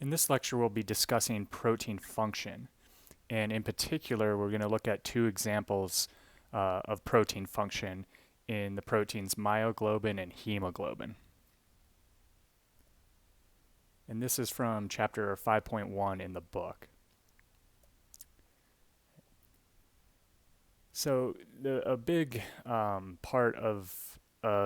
In this lecture, we'll be discussing protein function. And in particular, we're going to look at two examples of protein function in the proteins myoglobin and hemoglobin. And this is from chapter 5.1 in the book. So a big part of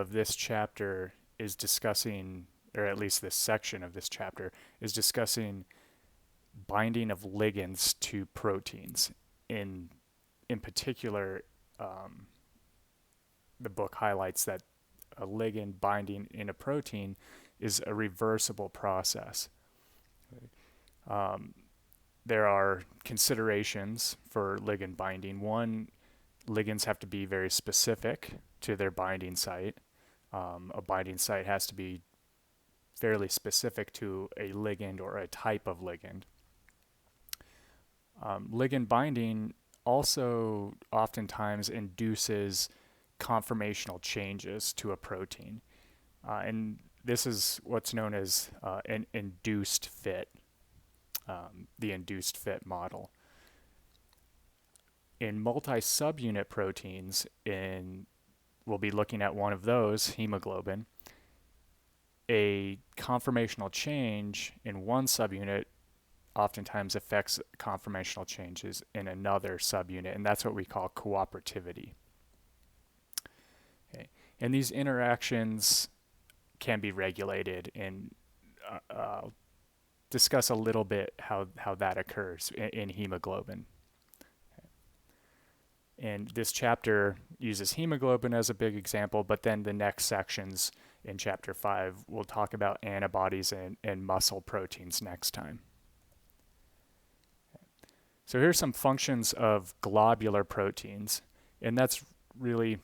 this chapter is discussing, or at least this section of this chapter, is discussing binding of ligands to proteins. In particular, the book highlights that a ligand binding in a protein is a reversible process. There are considerations for ligand binding. One, ligands have to be very specific to their binding site. A binding site has to be fairly specific to a ligand or a type of ligand. Ligand binding also oftentimes induces conformational changes to a protein. And this is what's known as an induced fit, the induced fit model. In multi-subunit proteins, we'll be looking at one of those, hemoglobin, a conformational change in one subunit oftentimes affects conformational changes in another subunit, and that's what we call cooperativity. Okay. And these interactions can be regulated, and I'll discuss a little bit how that occurs in hemoglobin. And this chapter uses hemoglobin as a big example, but then the next sections in chapter 5 will talk about antibodies and muscle proteins next time. So here's some functions of globular proteins, and that's really,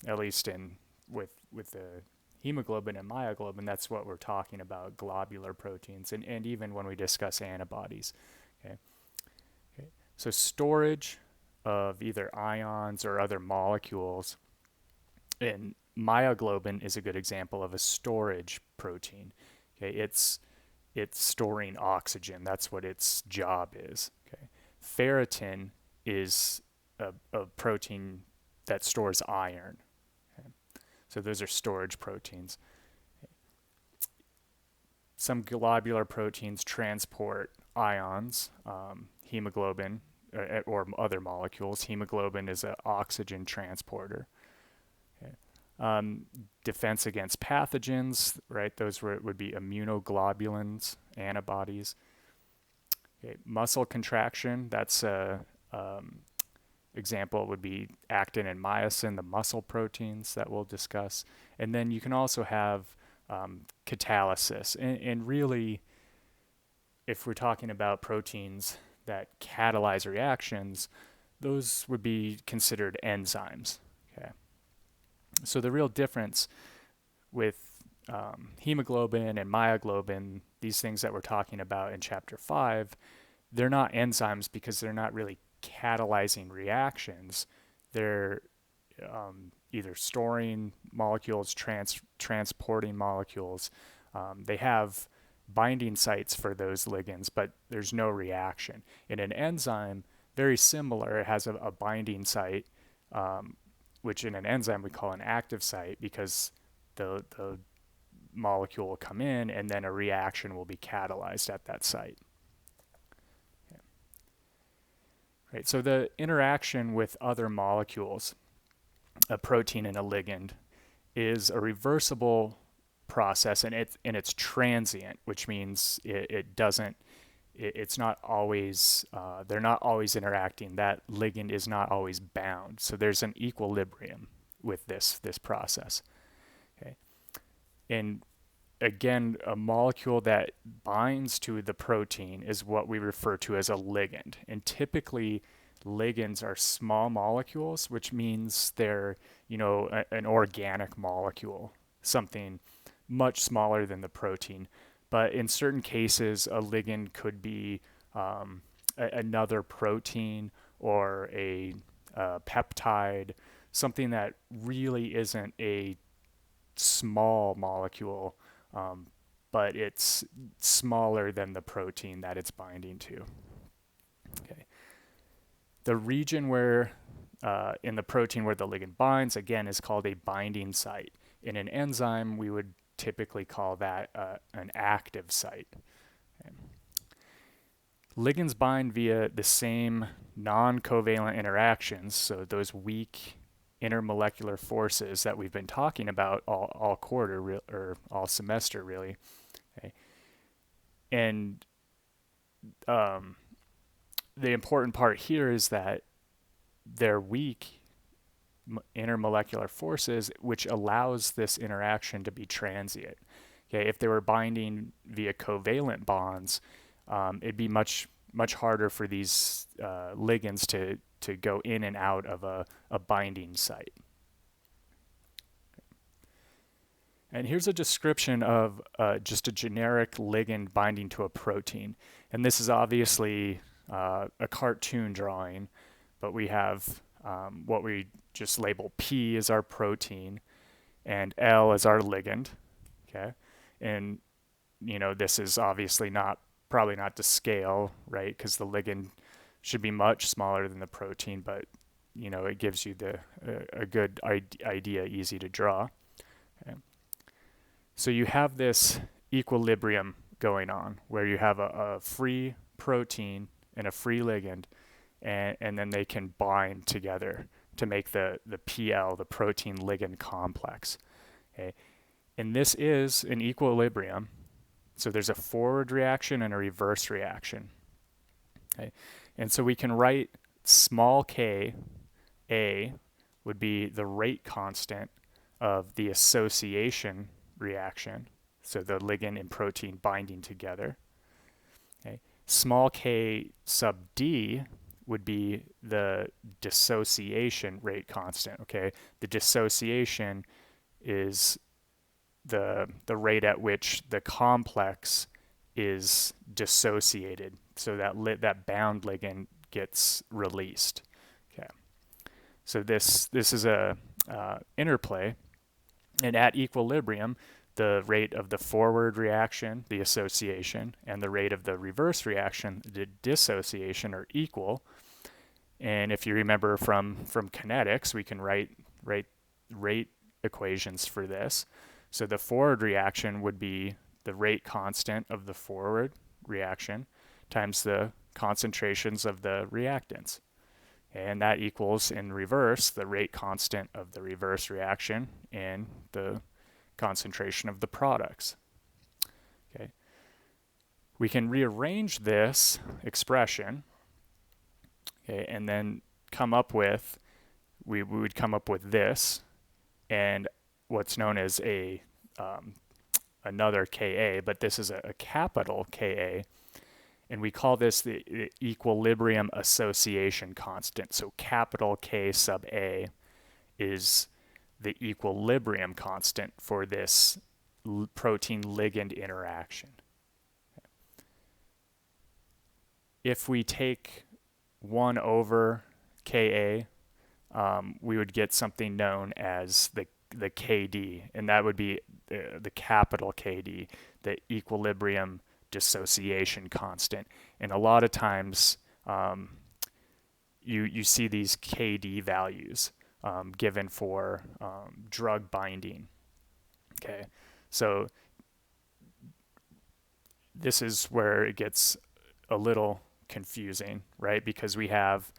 at least with the hemoglobin and myoglobin, that's what we're talking about, globular proteins, and even when we discuss antibodies. Okay. So storage of either ions or other molecules, and myoglobin is a good example of a storage protein. Okay, it's storing oxygen. That's what its job is. Okay, ferritin is a protein that stores iron. Okay. So those are storage proteins. Okay. Some globular proteins transport ions, hemoglobin, or other molecules. Hemoglobin is an oxygen transporter. Okay. Defense against pathogens, right? Those would be immunoglobulins, antibodies. Okay. Muscle contraction, that's a example would be actin and myosin, the muscle proteins that we'll discuss. And then you can also have catalysis. And really, if we're talking about proteins that catalyze reactions, those would be considered enzymes. Okay. So the real difference with hemoglobin and myoglobin, these things that we're talking about in chapter 5, they're not enzymes because they're not really catalyzing reactions. They're either storing molecules, transporting molecules. They have binding sites for those ligands, but there's no reaction. In an enzyme, very similar, it has a binding site, which in an enzyme we call an active site because the molecule will come in and then a reaction will be catalyzed at that site. Okay. Right, so the interaction with other molecules, a protein and a ligand, is a reversible process, and it's transient, which means it's not always, they're not always interacting. That ligand is not always bound. So there's an equilibrium with this process. Okay. And again, a molecule that binds to the protein is what we refer to as a ligand. And typically ligands are small molecules, which means they're, an organic molecule, something much smaller than the protein. But in certain cases, a ligand could be another protein or a peptide, something that really isn't a small molecule, but it's smaller than the protein that it's binding to. Okay. The region where in the protein where the ligand binds, again, is called a binding site. In an enzyme, we would typically call that an active site. Okay. Ligands bind via the same non-covalent interactions, so those weak intermolecular forces that we've been talking about all quarter or all semester, really. Okay. And the important part here is that they're weak intermolecular forces, which allows this interaction to be transient. Okay, if they were binding via covalent bonds, it'd be much harder for these ligands to go in and out of a binding site. And here's a description of just a generic ligand binding to a protein. And this is obviously a cartoon drawing, but we have what we just label P as our protein and L as our ligand. Okay, and this is obviously probably not to scale, right? Because the ligand should be much smaller than the protein, but it gives you a good idea, easy to draw. Okay. So you have this equilibrium going on where you have a free protein and a free ligand, and then they can bind together to make the PL, the protein ligand complex. Okay. And this is an equilibrium. So there's a forward reaction and a reverse reaction. Okay. And so we can write small k, A, would be the rate constant of the association reaction, so the ligand and protein binding together. Okay. Small k sub D would be the dissociation rate constant. Okay, the dissociation is the rate at which the complex is dissociated, so that bound ligand gets released. Okay, so this is a interplay, and at equilibrium, the rate of the forward reaction, the association, and the rate of the reverse reaction, the dissociation, are equal. And if you remember from kinetics, we can write rate equations for this. So the forward reaction would be the rate constant of the forward reaction times the concentrations of the reactants. And that equals, in reverse, the rate constant of the reverse reaction and the concentration of the products. Okay. We can rearrange this expression, okay, and then come up with, we would come up with this, and what's known as another Ka, but this is a capital Ka, and we call this the equilibrium association constant. So capital K sub A is the equilibrium constant for this protein ligand interaction. If we take 1 over Ka, we would get something known as the Kd, and that would be the capital Kd, the equilibrium dissociation constant. And a lot of times you see these Kd values given for drug binding. Okay, so this is where it gets a little confusing, right? Because we have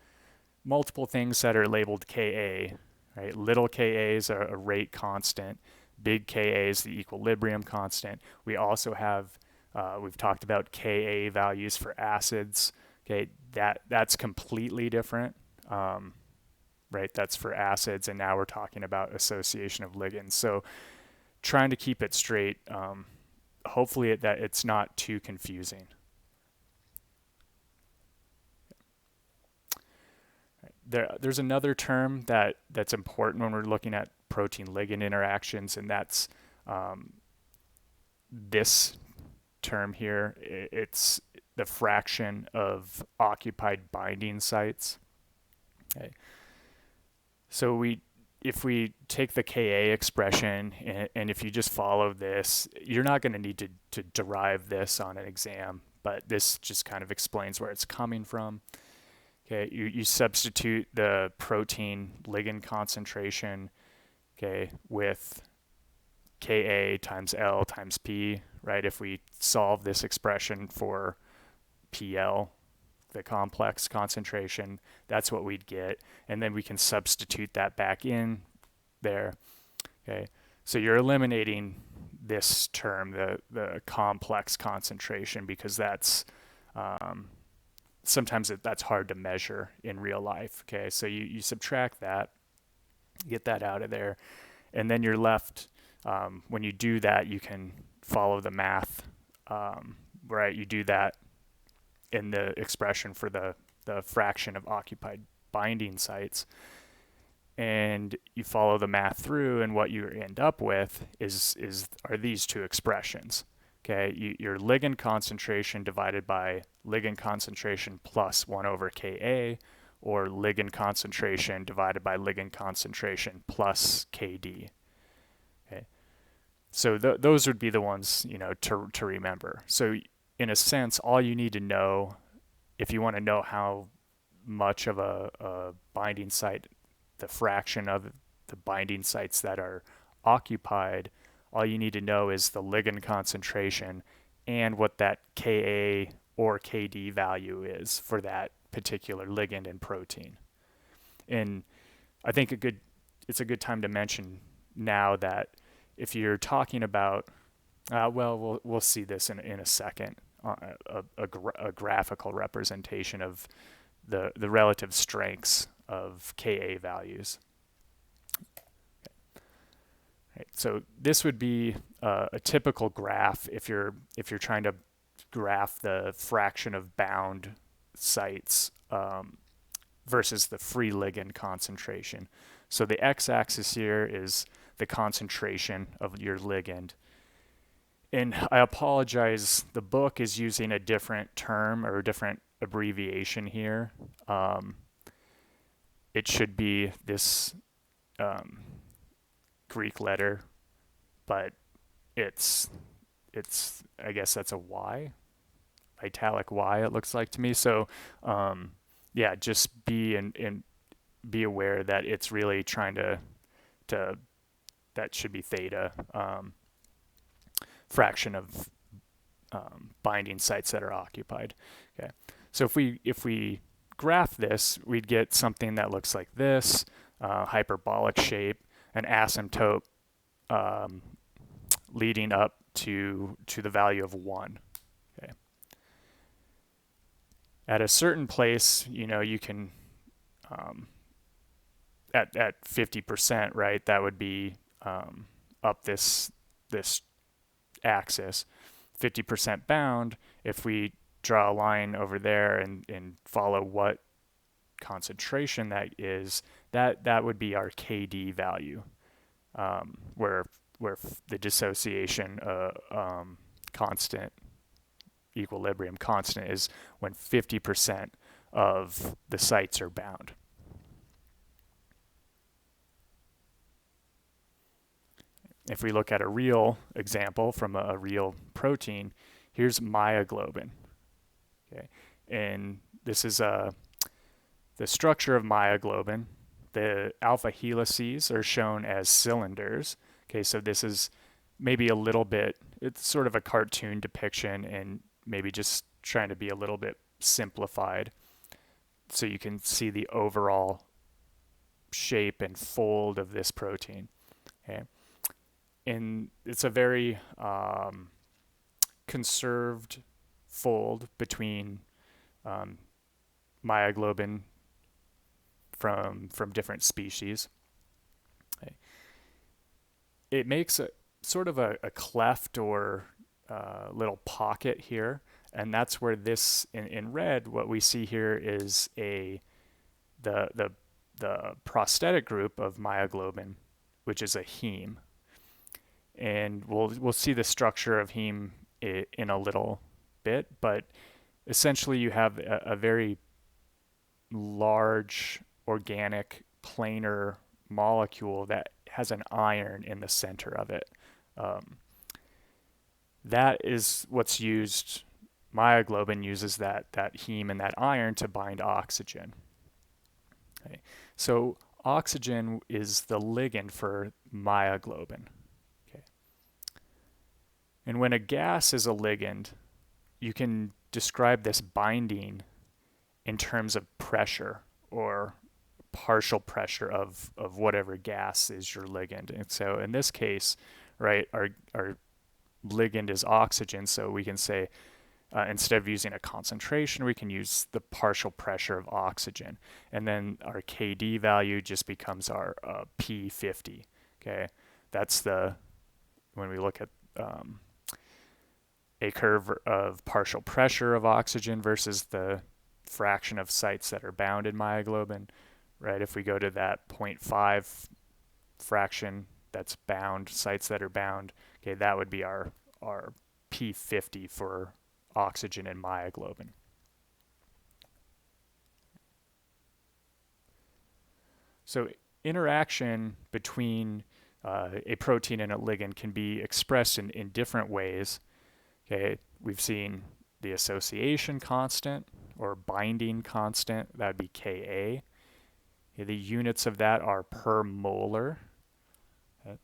multiple things that are labeled Ka, right? Little Ka is a rate constant. Big Ka is the equilibrium constant. We also have, we've talked about Ka values for acids. Okay, that's completely different, right? That's for acids, and now we're talking about association of ligands. So trying to keep it straight, hopefully that it's not too confusing. There's another term that's important when we're looking at protein-ligand interactions, and that's this term here. It's the fraction of occupied binding sites. Okay. So we if we take the Ka expression and if you just follow this, you're not going to need to derive this on an exam, but this just kind of explains where it's coming from. Okay, you substitute the protein ligand concentration, okay, with Ka times L times P, right? If we solve this expression for PL, the complex concentration, that's what we'd get. And then we can substitute that back in there. Okay, so you're eliminating this term, the complex concentration, because that's sometimes that's hard to measure in real life. Okay, so you subtract that, get that out of there, and then you're left, when you do that, you can follow the math, right? You do that in the expression for the fraction of occupied binding sites, and you follow the math through, and what you end up with are these two expressions. Okay, your ligand concentration divided by ligand concentration plus 1 over Ka, or ligand concentration divided by ligand concentration plus Kd. Okay, so those would be the ones, to remember. So in a sense, all you need to know, if you want to know how much of a binding site, the fraction of the binding sites that are occupied, all you need to know is the ligand concentration and what that Ka or Kd value is for that particular ligand and protein. And I think it's a good time to mention now that if you're talking about, we'll see this in a second, a graphical representation of the relative strengths of Ka values. Right, so this would be a typical graph if you're trying to graph the fraction of bound sites versus the free ligand concentration. So the x-axis here is the concentration of your ligand. And I apologize, the book is using a different term or a different abbreviation here. It should be this Greek letter, but it's I guess that's a Y, italic Y, it looks like to me. So yeah, just be aware that it's really trying to that should be theta, fraction of binding sites that are occupied. Okay, so if we graph this, we'd get something that looks like this, hyperbolic shape, an asymptote leading up to the value of 1. Okay. At a certain place, you can at 50%, right? That would be up this axis, 50% bound. If we draw a line over there and follow what concentration that is, that would be our Kd value, where the dissociation constant, equilibrium constant, is when 50% of the sites are bound. If we look at a real example from a real protein, here's myoglobin. Okay, and this is the structure of myoglobin. The alpha helices are shown as cylinders. Okay, so this is maybe a little bit, it's sort of a cartoon depiction and maybe just trying to be a little bit simplified so you can see the overall shape and fold of this protein. Okay, and it's a very conserved fold between myoglobin from different species. Okay. It makes a sort of a cleft or little pocket here, and that's where this in red, what we see here is the prosthetic group of myoglobin, which is a heme. And we'll see the structure of heme in a little bit, but essentially you have a very large organic planar molecule that has an iron in the center of it. That is what's used. Myoglobin uses that heme and that iron to bind oxygen. Okay. So oxygen is the ligand for myoglobin. Okay. And when a gas is a ligand, you can describe this binding in terms of pressure or partial pressure of whatever gas is your ligand. And so in this case, right, our ligand is oxygen, so we can say instead of using a concentration, we can use the partial pressure of oxygen. And then our KD value just becomes our P50. Okay, that's when we look at a curve of partial pressure of oxygen versus the fraction of sites that are bound in myoglobin, right? If we go to that 0.5 fraction that's bound, sites that are bound, okay, that would be our P50 for oxygen and myoglobin. So interaction between a protein and a ligand can be expressed in different ways. Okay, we've seen the association constant or binding constant, that would be Ka. Okay, the units of that are per molar. Okay.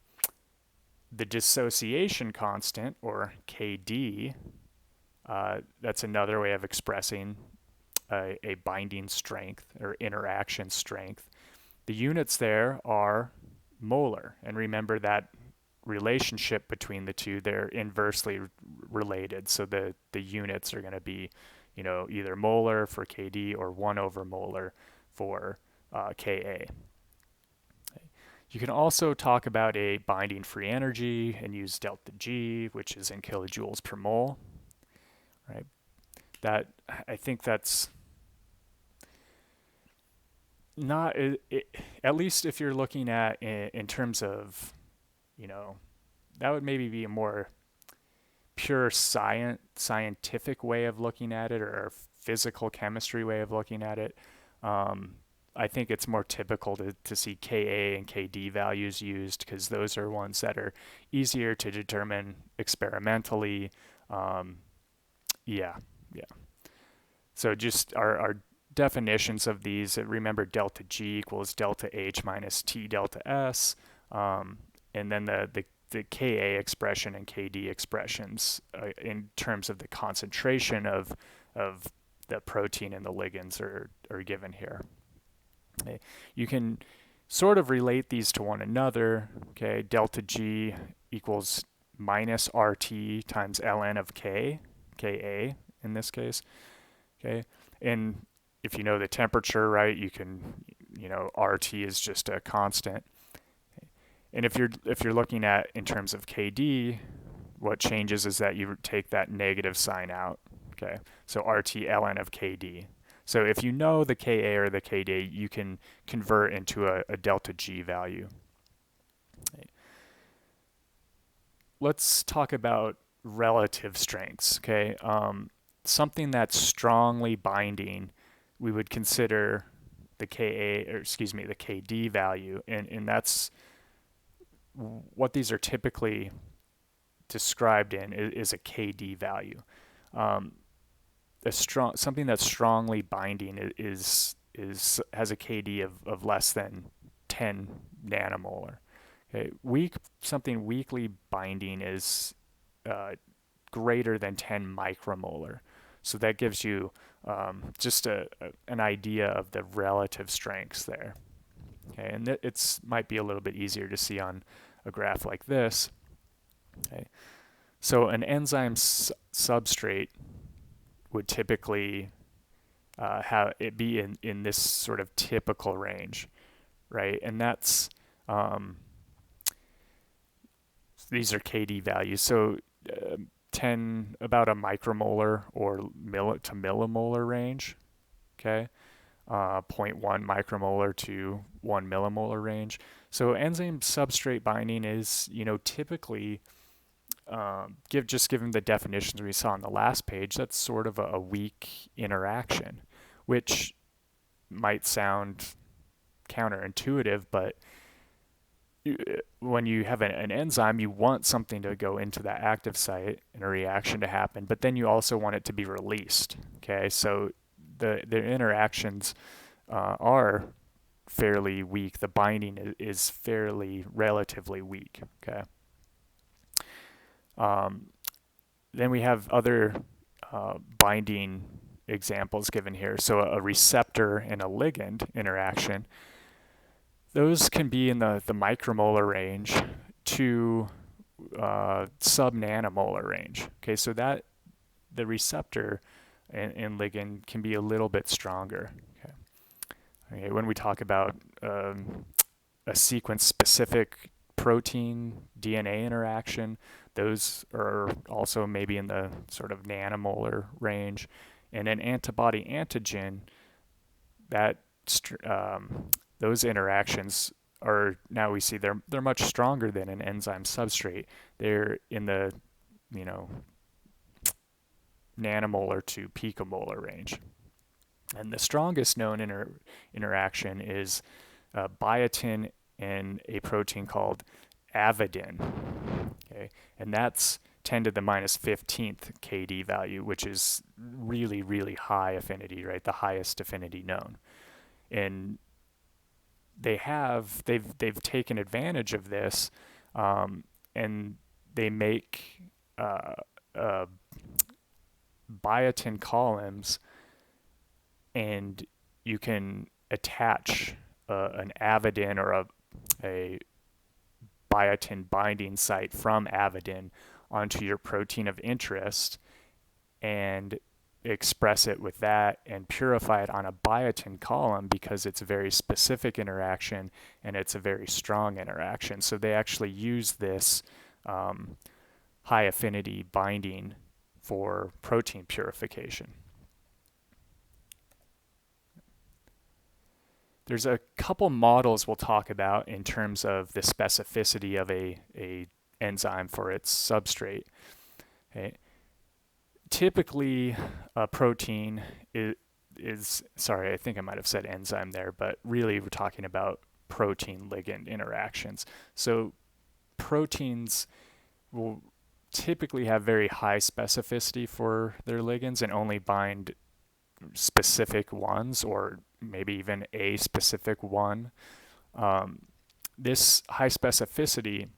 The dissociation constant, or Kd, that's another way of expressing a binding strength or interaction strength. The units there are molar, and remember that relationship between the two, they're inversely related, so the units are going to be, either molar for Kd or 1/molar for Ka. You can also talk about a binding free energy and use delta G, which is in kilojoules per mole. Right? That, I think that's not, at least if you're looking at in terms of, that would maybe be a more pure scientific way of looking at it, or a physical chemistry way of looking at it. I think it's more typical to see Ka and Kd values used, because those are ones that are easier to determine experimentally. Yeah. So just our definitions of these, remember delta G equals delta H minus T delta S, and then the Ka expression and Kd expressions in terms of the concentration of the protein and the ligands are given here. Okay. You can sort of relate these to one another. Okay, delta G equals minus RT times ln of K, Ka in this case. Okay, and if you know the temperature, right, you can, RT is just a constant. And if you're looking at in terms of Kd, what changes is that you take that negative sign out. Okay, so RT ln of Kd. So if you know the Ka or the Kd, you can convert into a delta G value. Okay. Let's talk about relative strengths. Okay, something that's strongly binding, we would consider the the Kd value, and that's what these are typically described in is a Kd value. Something that's strongly binding has a Kd of less than 10 nanomolar. Okay, something weakly binding is greater than 10 micromolar. So that gives you just an idea of the relative strengths there. Okay, and it might be a little bit easier to see on a graph like this. Okay, so an enzyme substrate would typically have it be in this sort of typical range, right? And that's these are Kd values. So 10, about a micromolar or to millimolar range. Okay, 0.1 micromolar to 1 millimolar range. So enzyme substrate binding is, typically given the definitions we saw on the last page, that's sort of a weak interaction, which might sound counterintuitive, but when you have an enzyme, you want something to go into that active site and a reaction to happen, but then you also want it to be released. Okay, so the interactions are fairly weak. The binding is fairly relatively weak. Okay. Then we have other binding examples given here. So a receptor and a ligand interaction, those can be in the micromolar range to sub-nanomolar range. Okay, so that the receptor and ligand can be a little bit stronger. Okay, when we talk about a sequence-specific protein DNA interaction, those are also maybe in the sort of nanomolar range. And an antibody antigen, that those interactions are, now we see they're much stronger than an enzyme substrate. They're in the, you know, nanomolar to picomolar range. And the strongest known interaction is biotin and a protein called avidin. Okay, and that's 10 to the minus 15th KD value, which is really, really high affinity, right? The highest affinity known. And they've taken advantage of this, and they make biotin columns, and you can attach an avidin or a biotin binding site from avidin onto your protein of interest and express it with that and purify it on a biotin column, because it's a very specific interaction and it's a very strong interaction. So they actually use this high affinity binding for protein purification. There's a couple models we'll talk about in terms of the specificity of a enzyme for its substrate. Okay. Typically, a protein is, sorry, I think I might have said enzyme there, but really we're talking about protein-ligand interactions. So proteins will typically have very high specificity for their ligands and only bind specific ones, or maybe even a specific one. This high specificity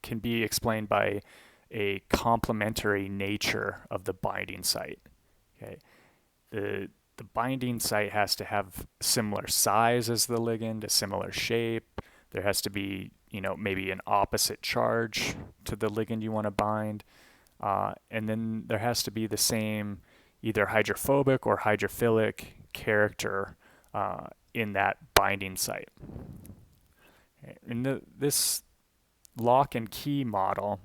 can be explained by a complementary nature of the binding site. Okay, the binding site has to have similar size as the ligand, a similar shape. There has to be, maybe an opposite charge to the ligand you want to bind, and then there has to be the same either hydrophobic or hydrophilic character in that binding site. Okay. And this lock and key model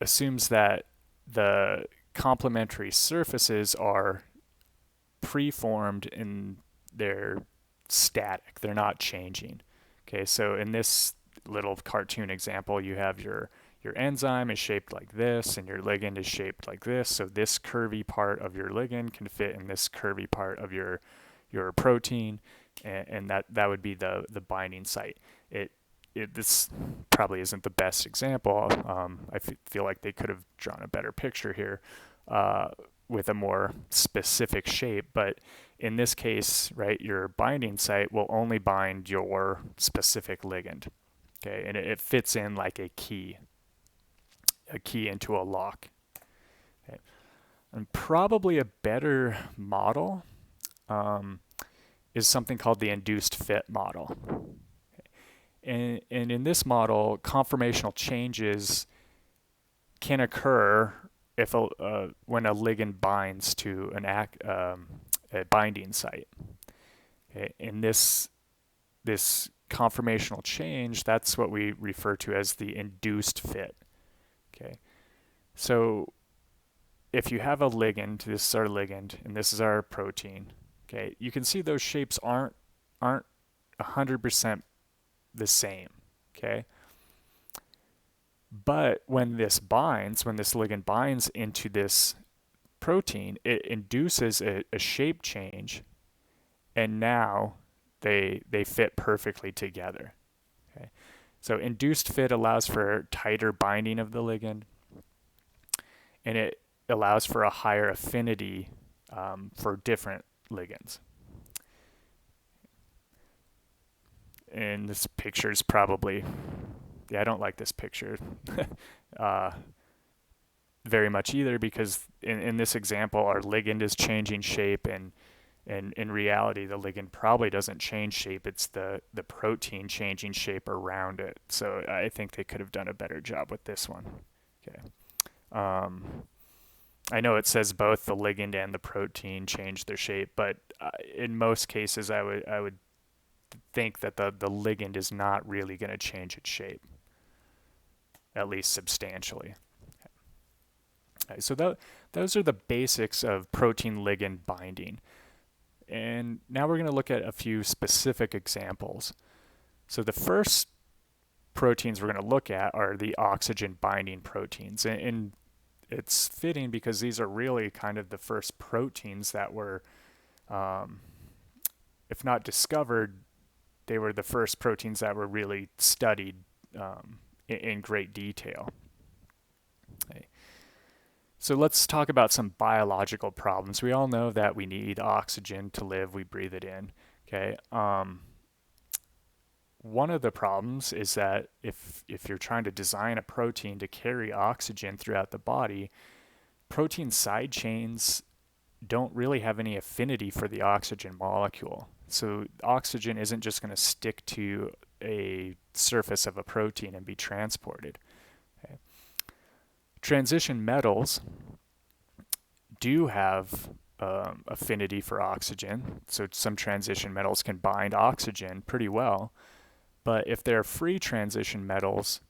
assumes that the complementary surfaces are preformed and they're static. They're not changing. Okay, so in this little cartoon example, you have your enzyme is shaped like this and your ligand is shaped like this. So this curvy part of your ligand can fit in this curvy part of your protein, and that would be the binding site. This probably isn't the best example. I feel like they could have drawn a better picture here with a more specific shape, but in this case, right, your binding site will only bind your specific ligand. Okay, and it fits in like a key into a lock. Okay. And probably a better model is something called the Induced Fit model. And in this model, conformational changes can occur if when a ligand binds to a binding site. Okay. In this conformational change, that's what we refer to as the induced fit. Okay, so if you have a ligand, this is our ligand, and this is our protein. Okay, you can see those shapes aren't 100% the same. Okay, but when this ligand binds into this protein, it induces a shape change, and now they fit perfectly together. Okay. So induced fit allows for tighter binding of the ligand, and it allows for a higher affinity for different ligands. And this picture is probably, yeah, I don't like this picture very much either, because in this example, our ligand is changing shape, and in reality, the ligand probably doesn't change shape. It's the protein changing shape around it. So I think they could have done a better job with this one. Okay. I know it says both the ligand and the protein change their shape, but in most cases, I would think that the ligand is not really going to change its shape, at least substantially. Okay, so those are the basics of protein ligand binding. And now we're going to look at a few specific examples. So the first proteins we're going to look at are the oxygen binding proteins. And it's fitting because these are really kind of the first proteins that were, if not discovered, they were the first proteins that were really studied in great detail. Okay. So let's talk about some biological problems. We all know that we need oxygen to live. We breathe it in. Okay. One of the problems is that if you're trying to design a protein to carry oxygen throughout the body, protein side chains don't really have any affinity for the oxygen molecule. So oxygen isn't just going to stick to a surface of a protein and be transported. Okay. Transition metals do have affinity for oxygen. So some transition metals can bind oxygen pretty well. But if they're free transition metals,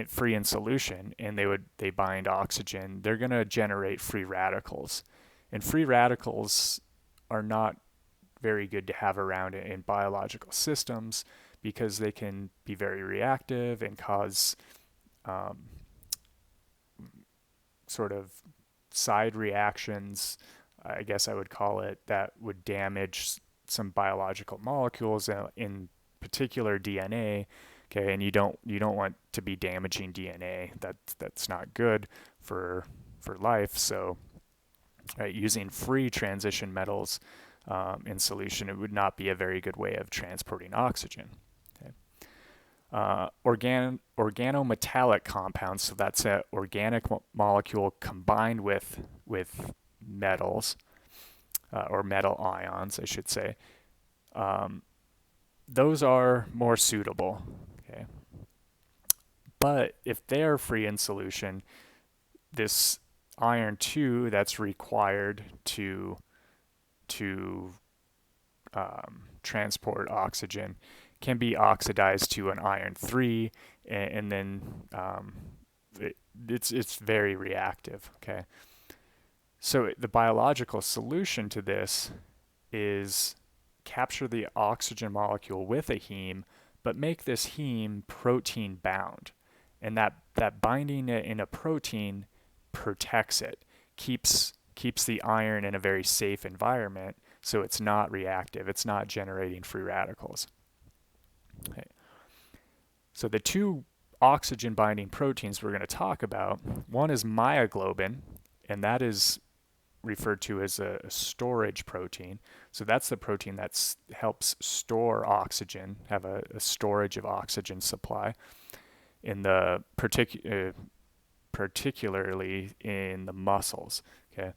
free in solution, and they bind oxygen, they're going to generate free radicals. And free radicals are not very good to have around in biological systems because they can be very reactive and cause sort of side reactions, I guess I would call it, that would damage some biological molecules, in particular DNA. Okay, and you don't want to be damaging DNA. That's not good for life. So, right, using free transition metals in solution, it would not be a very good way of transporting oxygen. Okay. Organometallic compounds, so that's an organic molecule combined with metals, or metal ions, I should say. Those are more suitable. Okay. But if they are free in solution, this iron 2 that's required to transport oxygen can be oxidized to an iron 3, and then it's very reactive. Okay. So the biological solution to this is capture the oxygen molecule with a heme, but make this heme protein bound. And that binding it in a protein protects it, keeps the iron in a very safe environment, so it's not reactive, it's not generating free radicals. Okay. So the two oxygen binding proteins we're going to talk about, one is myoglobin, and that is referred to as a storage protein. So that's the protein that helps store oxygen, have a storage of oxygen supply in the particularly in the muscles. Okay.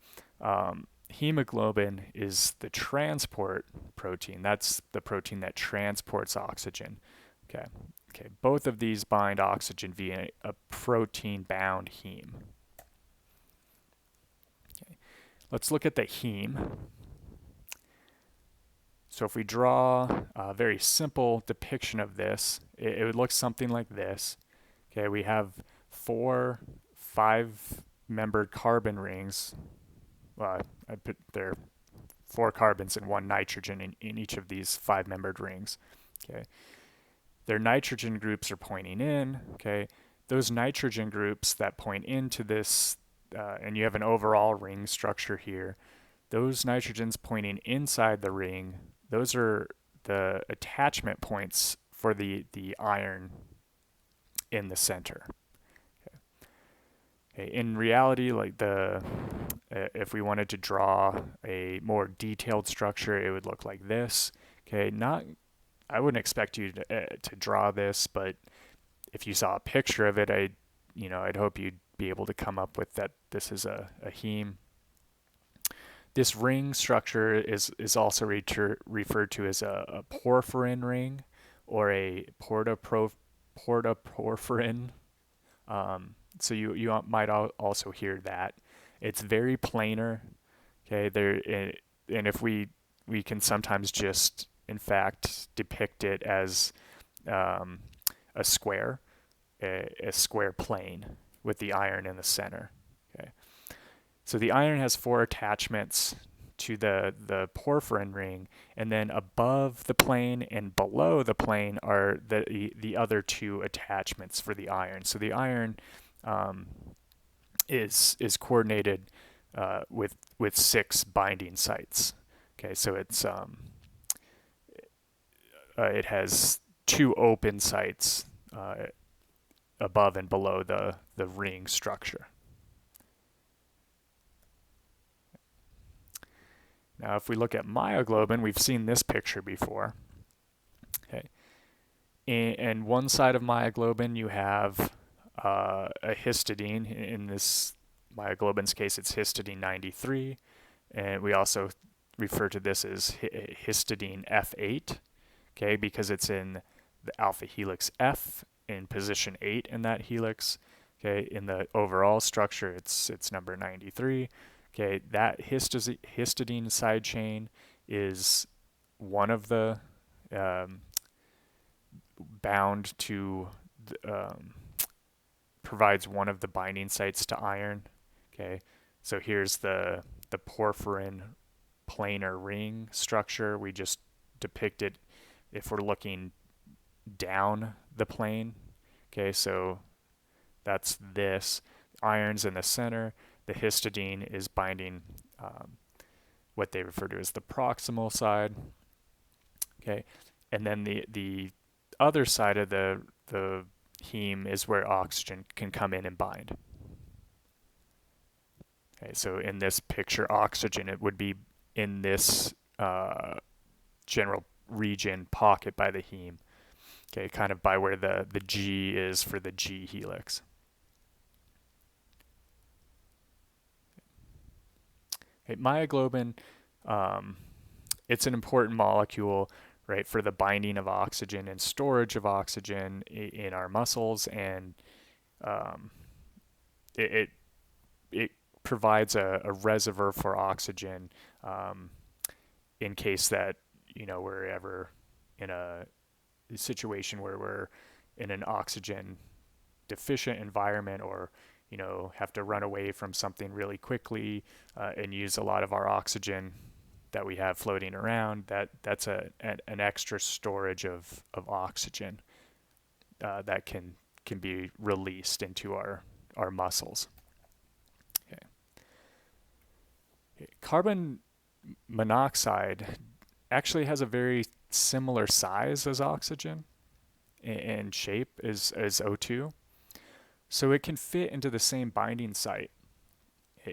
Hemoglobin is the transport protein. That's the protein that transports oxygen. Okay. Both of these bind oxygen via a protein-bound heme. Okay. Let's look at the heme. So if we draw a very simple depiction of this, it would look something like this. Okay, we have 4 5-membered carbon rings. I put there 4 carbons and 1 nitrogen in each of these 5-membered rings. Okay, their nitrogen groups are pointing in. Okay, those nitrogen groups that point into this, and you have an overall ring structure here. Those nitrogens pointing inside the ring those are the attachment points for the iron in the center. Okay. In reality, like if we wanted to draw a more detailed structure, it would look like this. Okay, I wouldn't expect you to draw this, but if you saw a picture of it, I'd hope you'd be able to come up with that this is a heme. This ring structure is also referred to as a porphyrin ring or a porphyrin. So you might also hear that. It's very planar. Okay, and if we can sometimes just in fact depict it as a square, a square plane with the iron in the center. Okay, so the iron has 4 attachments to the porphyrin ring, and then above the plane and below the plane are the other 2 attachments for the iron. So the iron is coordinated with 6 binding sites. Okay, so it has 2 open sites above and below the ring structure. Now, if we look at myoglobin, we've seen this picture before. Okay, and one side of myoglobin you have a histidine. In this myoglobin's case, it's histidine 93, and we also refer to this as histidine F8. Okay, because it's in the alpha helix F in position 8 in that helix. Okay, in the overall structure, it's number 93. Okay, that histidine side chain is one of the bound to provides one of the binding sites to iron. Okay, so here's the porphyrin planar ring structure. We just depict it if we're looking down the plane. Okay, so that's this. Iron's in the center. The histidine is binding what they refer to as the proximal side. Okay, and then the other side of the heme is where oxygen can come in and bind. Okay, so in this picture, oxygen, it would be in this general region pocket by the heme. Okay, kind of by where the G is for the G helix. Okay, myoglobin, it's an important molecule, right, for the binding of oxygen and storage of oxygen in our muscles, and it provides a reservoir for oxygen in case that we're ever in a situation where we're in an oxygen deficient environment, or have to run away from something really quickly and use a lot of our oxygen that we have floating around. That's an extra storage of oxygen that can be released into our muscles. Okay. Carbon monoxide actually has a very similar size as oxygen and shape as O2. So it can fit into the same binding site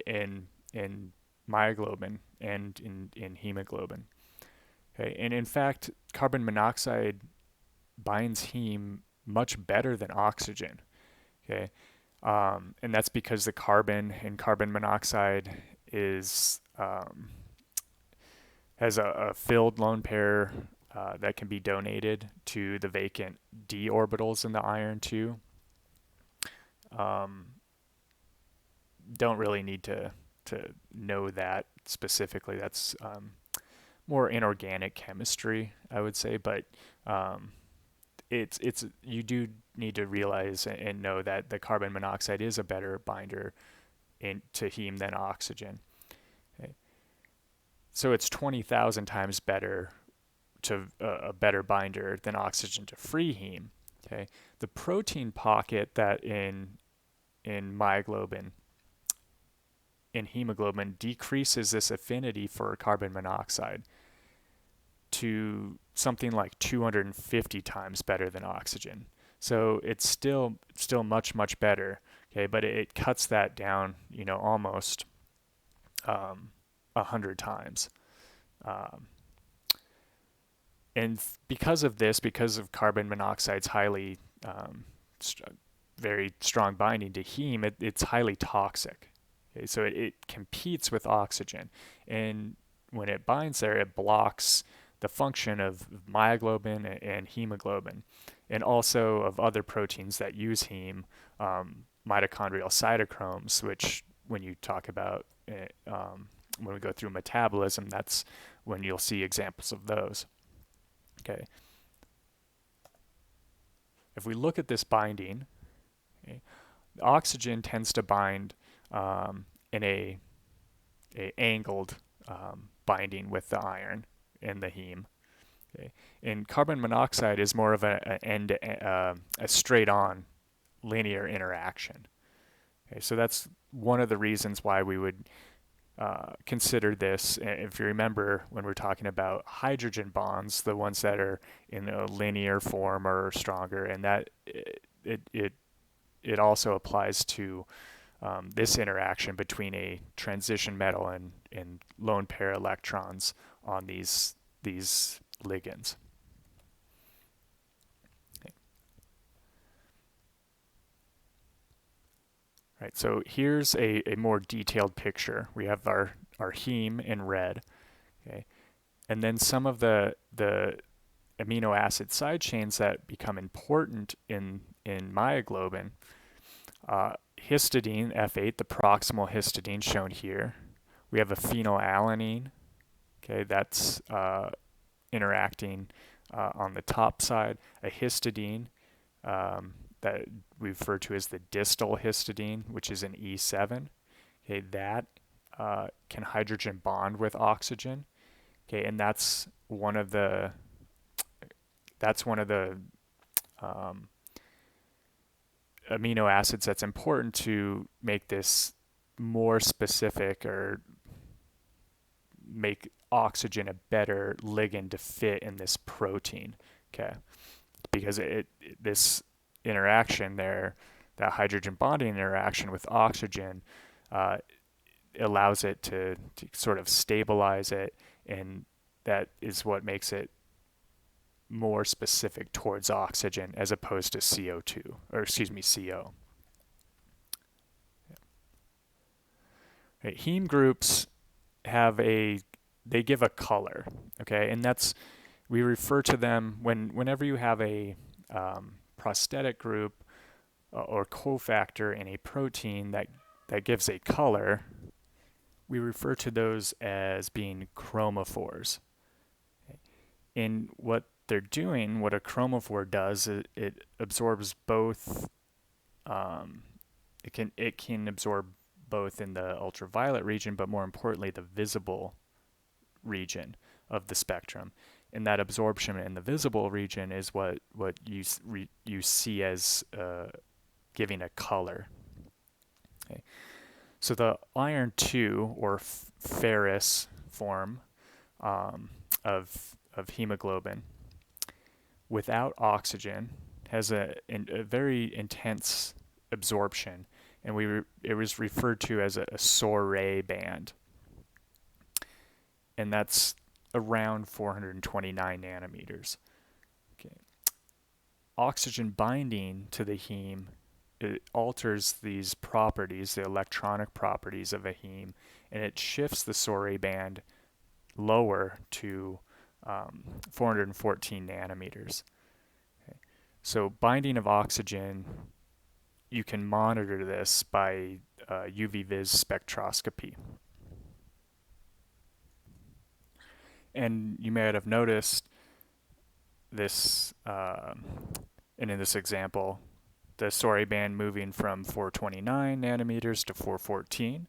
in myoglobin and in hemoglobin. Okay, and in fact, carbon monoxide binds heme much better than oxygen. Okay, and that's because the carbon in carbon monoxide is has a filled lone pair that can be donated to the vacant d orbitals in the iron too. Don't really need to know that specifically. That's more inorganic chemistry, I would say, but it's you do need to realize and know that the carbon monoxide is a better binder to heme than oxygen. Okay. So it's 20,000 times better to a better binder than oxygen to free heme. Okay, the protein pocket that in myoglobin, in hemoglobin, decreases this affinity for carbon monoxide to something like 250 times better than oxygen. So it's still much better. Okay, but it cuts that down, almost 100 times. And because of this, because of carbon monoxide's highly very strong binding to heme, it's highly toxic. Okay, so it competes with oxygen, and when it binds there, it blocks the function of myoglobin and hemoglobin, and also of other proteins that use heme, mitochondrial cytochromes, which when you talk about when we go through metabolism, that's when you'll see examples of those. Okay. If we look at this binding, okay, oxygen tends to bind in a angled binding with the iron in the heme. Okay. And carbon monoxide is more of a straight-on linear interaction. Okay, so that's one of the reasons why we would consider this. If you remember, when we're talking about hydrogen bonds, the ones that are in a linear form or stronger, and that it also applies to this interaction between a transition metal and lone pair electrons on these ligands. Okay. Right, so here's a more detailed picture. We have our heme in red, okay, and then some of the amino acid side chains that become important in myoglobin. Histidine, F8, the proximal histidine shown here. We have a phenylalanine, okay, that's interacting on the top side. A histidine that we refer to as the distal histidine, which is an E7. Okay, that can hydrogen bond with oxygen. Okay, and that's one of the amino acids that's important to make this more specific or make oxygen a better ligand to fit in this protein. Okay, because this interaction there, that hydrogen bonding interaction with oxygen, allows it to sort of stabilize it, and that is what makes it more specific towards oxygen as opposed to CO2, or excuse me, CO. Right, heme groups they give a color, okay, and we refer to them whenever you have a prosthetic group or cofactor in a protein that gives a color, we refer to those as being chromophores. Okay. And what they're doing, what a chromophore does, it absorbs both. It can absorb both in the ultraviolet region, but more importantly, the visible region of the spectrum. And that absorption in the visible region is what you see as giving a color. Okay. So the iron 2 or ferrous form of hemoglobin without oxygen has a very intense absorption, and it was referred to as a Sorey band, and that's around 429 nanometers. Okay. Oxygen binding to the heme, it alters these properties, the electronic properties of a heme, and it shifts the Sorey band lower to 414 nanometers. Okay. So binding of oxygen, you can monitor this by UV-vis spectroscopy. And you may have noticed this, and in this example, the Sorey band moving from 429 nanometers to 414.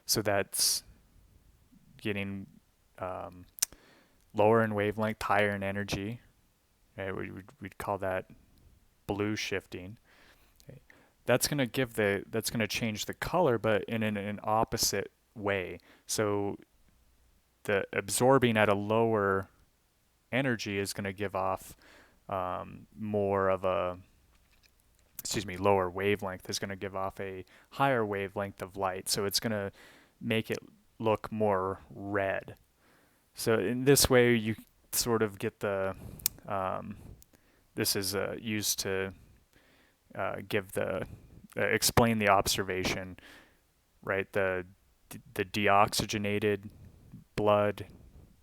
So that's getting lower in wavelength, higher in energy. Okay, we'd call that blue shifting. Okay. That's going to change the color, but in an opposite way. So the absorbing at a lower energy is going to give off more of a, lower wavelength is going to give off a higher wavelength of light. So it's going to make it look more red. So in this way, you sort of get the, this is used to give the, explain the observation, right? The deoxygenated blood,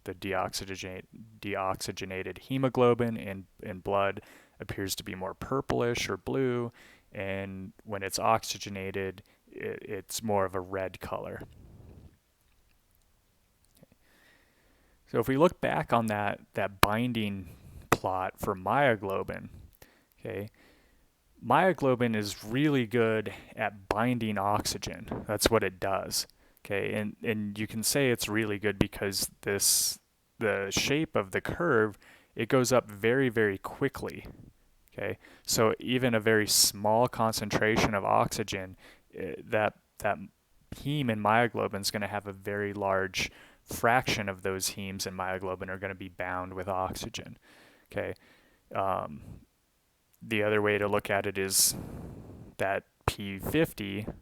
the deoxygenated hemoglobin in blood appears to be more purplish or blue, and when it's oxygenated, it's more of a red color. So if we look back on that binding plot for myoglobin, okay, myoglobin is really good at binding oxygen. That's what it does. Okay, and you can say it's really good because the shape of the curve, it goes up very, very quickly. Okay, so even a very small concentration of oxygen, that heme and myoglobin is going to have a very large fraction of those hemes and myoglobin are going to be bound with oxygen. Okay, the other way to look at it is that P50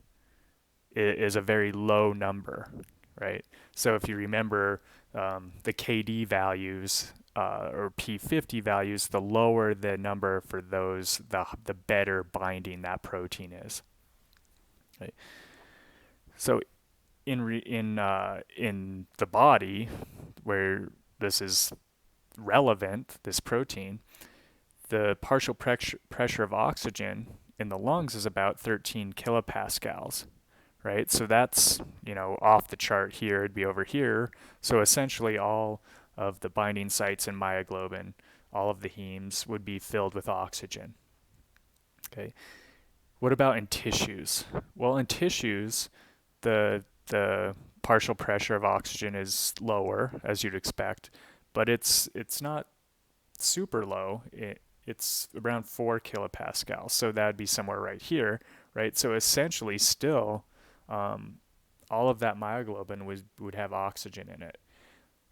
is a very low number, right? So if you remember the KD values or P50 values, the lower the number for those, the better binding that protein is. Right? So in the body, where this is relevant, this protein, the partial pressure of oxygen in the lungs is about 13 kilopascals, right? So that's, off the chart here, it'd be over here. So essentially all of the binding sites in myoglobin, all of the hemes would be filled with oxygen. Okay. What about in tissues? Well, in tissues, the partial pressure of oxygen is lower, as you'd expect, but it's not super low. It's around 4 kilopascals, so that'd be somewhere right here, right? So essentially still, all of that myoglobin would have oxygen in it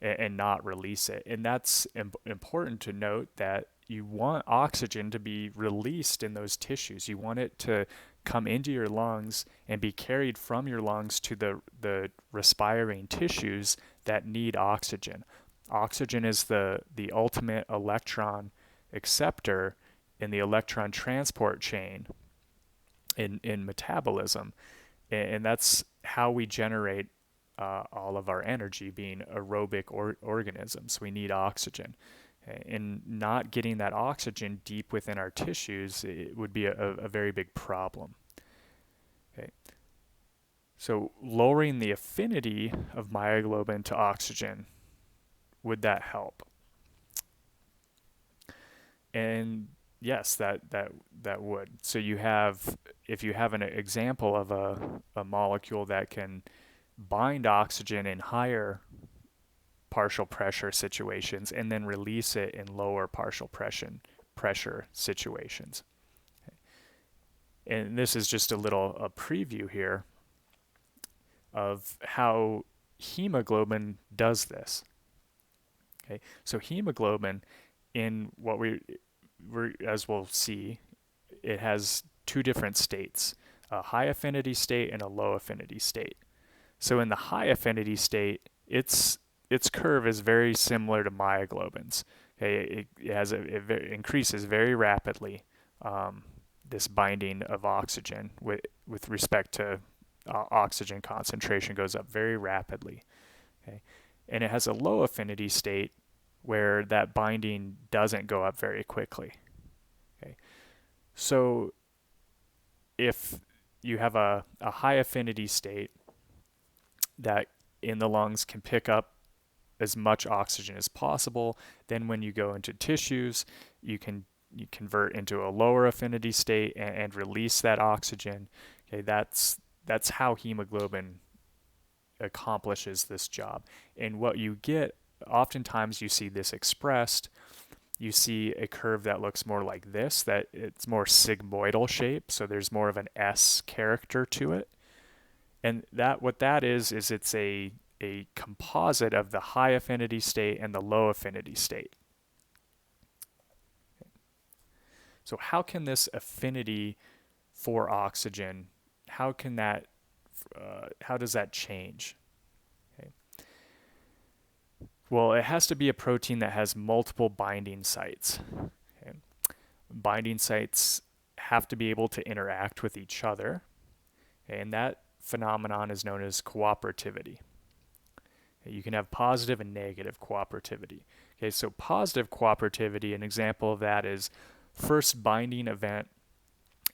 and not release it. And that's important to note, that you want oxygen to be released in those tissues. You want it to come into your lungs and be carried from your lungs to the respiring tissues that need oxygen. Oxygen is the ultimate electron acceptor in the electron transport chain in metabolism. And that's how we generate all of our energy, being aerobic organisms. We need oxygen. And not getting that oxygen deep within our tissues, it would be a very big problem. Okay. So lowering the affinity of myoglobin to oxygen, would that help? And yes, that would. So if you have an example of a molecule that can bind oxygen in higher partial pressure situations and then release it in lower partial pressure situations. Okay. And this is just a preview here of how hemoglobin does this. Okay, so hemoglobin, in what as we'll see, it has two different states, a high affinity state and a low affinity state. So in the high affinity state, its curve is very similar to myoglobin's. Okay, it increases very rapidly, this binding of oxygen with respect to oxygen concentration goes up very rapidly. Okay, and it has a low affinity state where that binding doesn't go up very quickly. Okay, so if you have a high affinity state that in the lungs can pick up as much oxygen as possible, then when you go into tissues, you convert into a lower affinity state and release that oxygen. Okay, that's how hemoglobin accomplishes this job. And what you get, oftentimes you see this expressed, you see a curve that looks more like this, that it's more sigmoidal shape, so there's more of an S character to it. And what that is it's a composite of the high affinity state and the low affinity state. So how can this affinity for oxygen, how does that change? Okay. Well, it has to be a protein that has multiple binding sites. Okay. Binding sites have to be able to interact with each other, okay, and that phenomenon is known as cooperativity. Okay, you can have positive and negative cooperativity. Okay, so positive cooperativity, an example of that is first binding event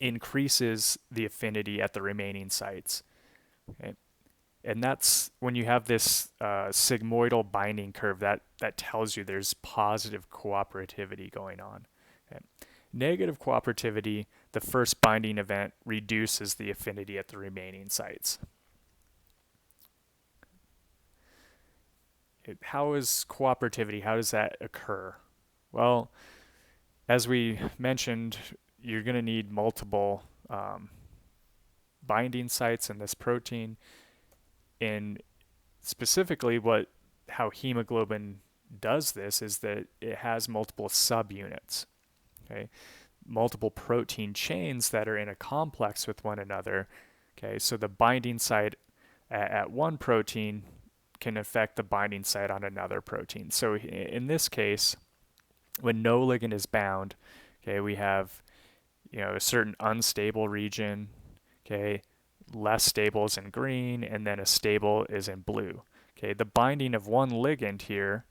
increases the affinity at the remaining sites. Okay? And that's when you have this sigmoidal binding curve, that tells you there's positive cooperativity going on. Okay? Negative cooperativity, the first binding event reduces the affinity at the remaining sites. How is cooperativity, how does that occur? Well, as we mentioned, you're going to need multiple binding sites in this protein. And specifically, how hemoglobin does this is that it has multiple subunits, okay? Multiple protein chains that are in a complex with one another. Okay, so the binding site at one protein can affect the binding site on another protein. So in this case, when no ligand is bound, okay, we have a certain unstable region, okay, less stable is in green, and then a stable is in blue. Okay, the binding of one ligand here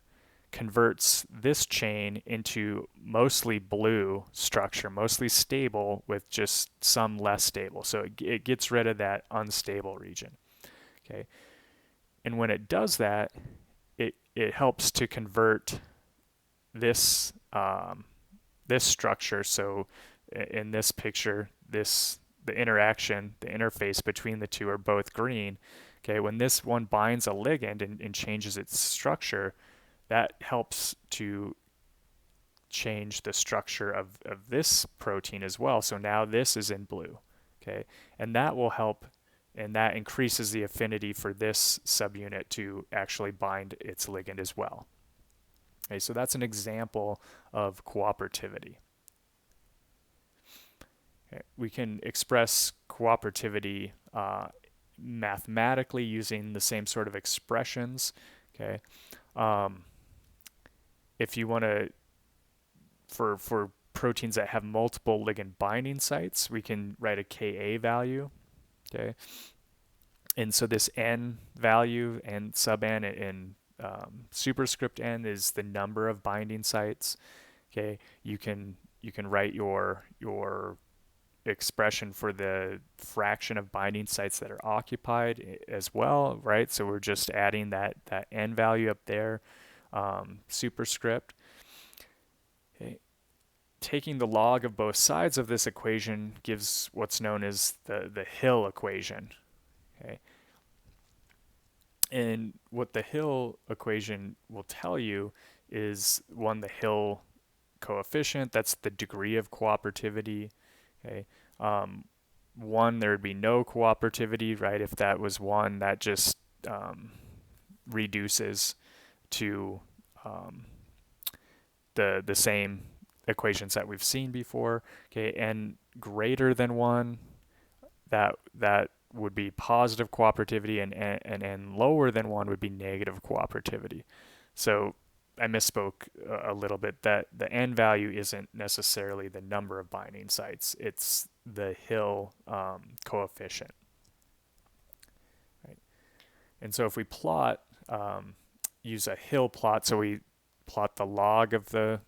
converts this chain into mostly blue structure, mostly stable with just some less stable. So it gets rid of that unstable region. Okay, and when it does that, it helps to convert this this structure. So in this picture, the interaction, the interface between the two are both green. Okay, when this one binds a ligand and changes its structure, that helps to change the structure of this protein as well. So now this is in blue. Okay, and that will help, and that increases the affinity for this subunit to actually bind its ligand as well. Okay, so that's an example of cooperativity. Okay, we can express cooperativity mathematically using the same sort of expressions. Okay, if you want to, for proteins that have multiple ligand binding sites, we can write a Ka value. Okay, and so this N value and sub N and superscript N is the number of binding sites. Okay, you can write your expression for the fraction of binding sites that are occupied as well, right? So we're just adding that N value up there, superscript. Okay. Taking the log of both sides of this equation gives what's known as the Hill equation. Okay. And what the Hill equation will tell you is, one, the Hill coefficient, that's the degree of cooperativity. Okay. One, there would be no cooperativity, right? If that was one, that just reduces to the same equations that we've seen before. Okay, and greater than one, that would be positive cooperativity, and lower than one would be negative cooperativity. So I misspoke a little bit, that the N value isn't necessarily the number of binding sites, it's the Hill coefficient. Right. And so if we plot, use a Hill plot, so we plot the log of the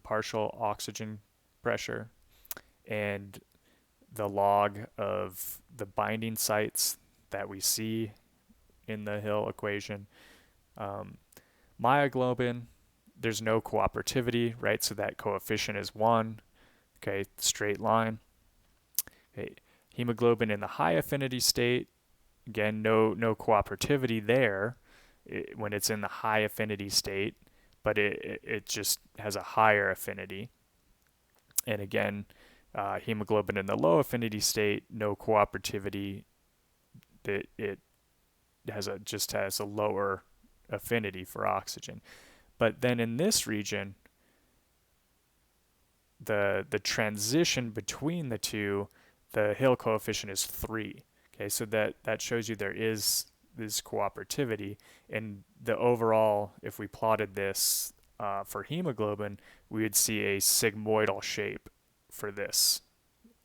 partial oxygen pressure and the log of the binding sites that we see in the Hill equation. Myoglobin, there's no cooperativity, right? So that coefficient is 1. Okay, straight line. Okay, hemoglobin in the high affinity state, again, no cooperativity there when it's in the high affinity state, but it just has a higher affinity. And again, hemoglobin in the low affinity state, no cooperativity. It just has a lower affinity for oxygen. But then in this region, the transition between the two, the Hill coefficient is 3. Okay, so that shows you there is this cooperativity, and the overall, if we plotted this for hemoglobin, we would see a sigmoidal shape for this,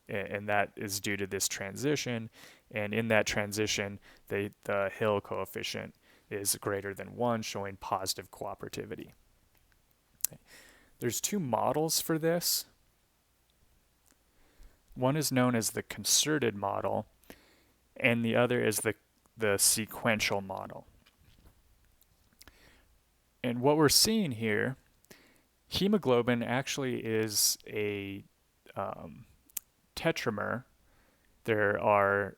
and that is due to this transition. And in that transition, the Hill coefficient is greater than 1, showing positive cooperativity. Okay. There's two models for this. One is known as the concerted model, and the other is the sequential model. And what we're seeing here, hemoglobin actually is a tetramer. There are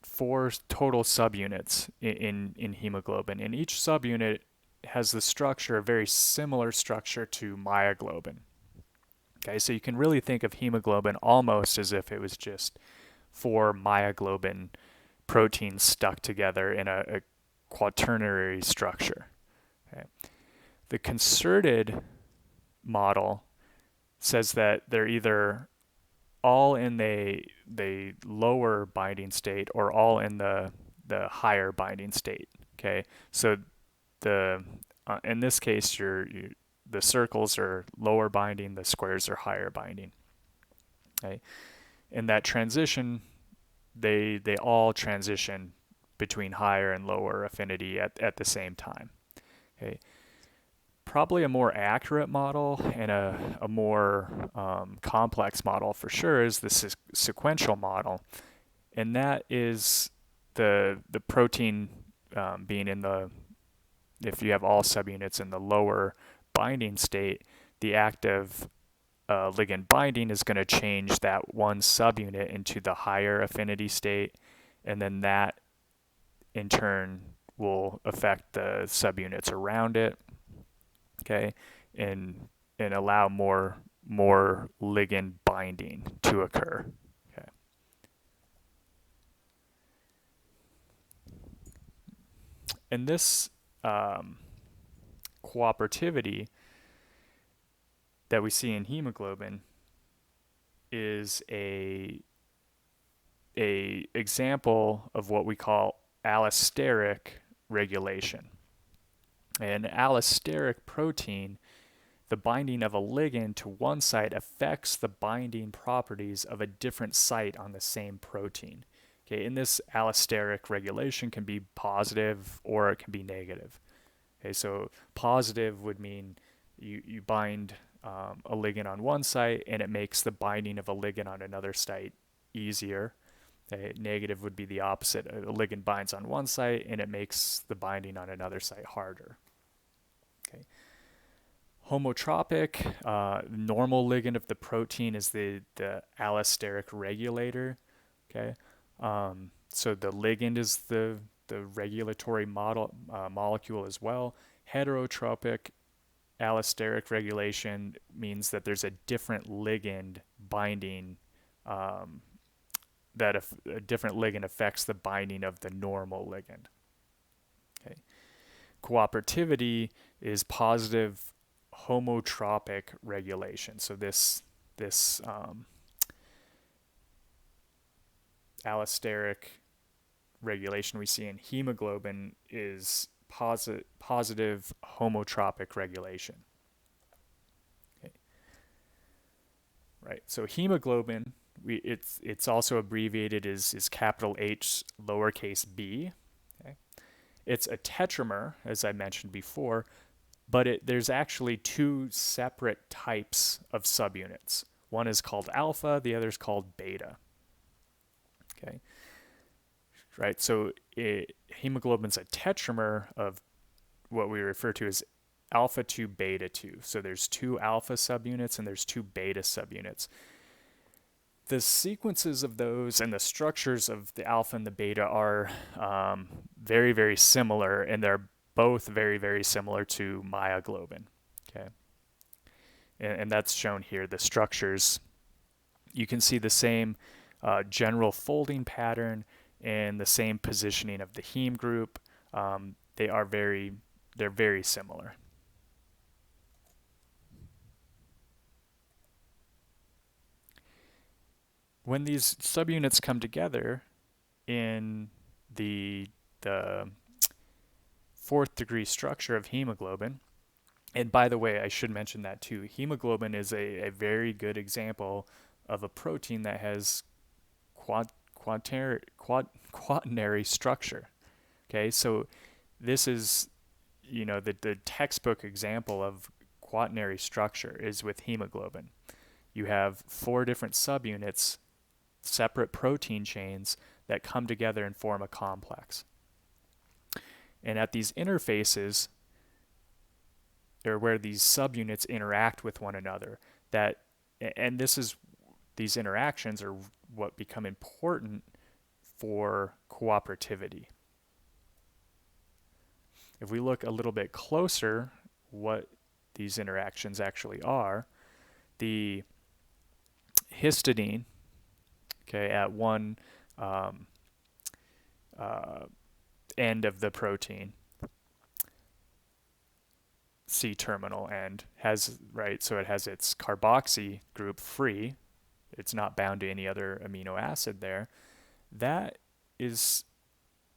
4 total subunits in hemoglobin, and each subunit has the structure, a very similar structure to myoglobin. Okay, so you can really think of hemoglobin almost as if it was just 4 myoglobin proteins stuck together in a quaternary structure. Okay. The concerted model says that they're either all in the lower binding state or all in the higher binding state. Okay, so in this case, the circles are lower binding, the squares are higher binding. Okay, in that transition, they all transition between higher and lower affinity at the same time. Okay, probably a more accurate model and a more complex model for sure is the sequential model, and that is the protein being in the, if you have all subunits in the lower binding state, the active ligand binding is going to change that one subunit into the higher affinity state, and then that in turn will affect the subunits around it, okay, and allow more ligand binding to occur. Okay. And this cooperativity that we see in hemoglobin is a example of what we call allosteric regulation. An allosteric protein, the binding of a ligand to one site affects the binding properties of a different site on the same protein. Okay, and this allosteric regulation can be positive or it can be negative. Okay, so positive would mean you bind a ligand on one site and it makes the binding of a ligand on another site easier. Okay, negative would be the opposite. A ligand binds on one site and it makes the binding on another site harder. Okay. Homotropic, normal ligand of the protein is the allosteric regulator. Okay, so the ligand is the regulatory molecule as well. Heterotropic allosteric regulation means that there's a different ligand binding, that a different ligand affects the binding of the normal ligand. Okay. Cooperativity is positive homotropic regulation. So this allosteric regulation we see in hemoglobin is positive homotropic regulation. Okay. Right. So hemoglobin, it's also abbreviated as capital H lowercase b. Okay. It's a tetramer, as I mentioned before, but there's actually 2 separate types of subunits. One is called alpha, the other is called beta. Okay. Right, so hemoglobin's a tetramer of what we refer to as alpha 2 beta 2. So there's 2 alpha subunits and there's 2 beta subunits. The sequences of those and the structures of the alpha and the beta are very, very similar, and they're both very, very similar to myoglobin. Okay, and that's shown here. The structures, you can see the same general folding pattern and the same positioning of the heme group. They're very similar. When these subunits come together in the fourth degree structure of hemoglobin, and by the way, I should mention that too. Hemoglobin is a very good example of a protein that has quaternary structure. Okay, so this is, the textbook example of quaternary structure is with hemoglobin. You have 4 different subunits, separate protein chains that come together and form a complex. And at these interfaces, or where these subunits interact with one another, and these interactions are what become important for cooperativity. If we look a little bit closer, what these interactions actually are, the histidine, okay, at one end of the protein, C-terminal end, so it has its carboxy group free. It's not bound to any other amino acid there. That is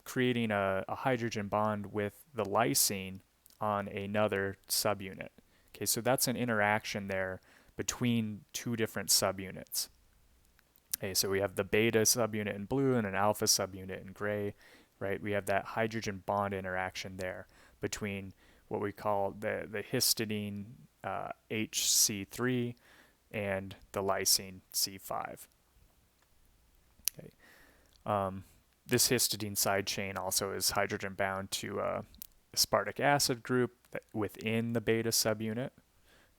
creating a hydrogen bond with the lysine on another subunit. Okay, so that's an interaction there between 2 different subunits. Okay, so we have the beta subunit in blue and an alpha subunit in gray, right? We have that hydrogen bond interaction there between what we call the histidine HC3 and the lysine C5. Okay. This histidine side chain also is hydrogen bound to a aspartic acid group within the beta subunit.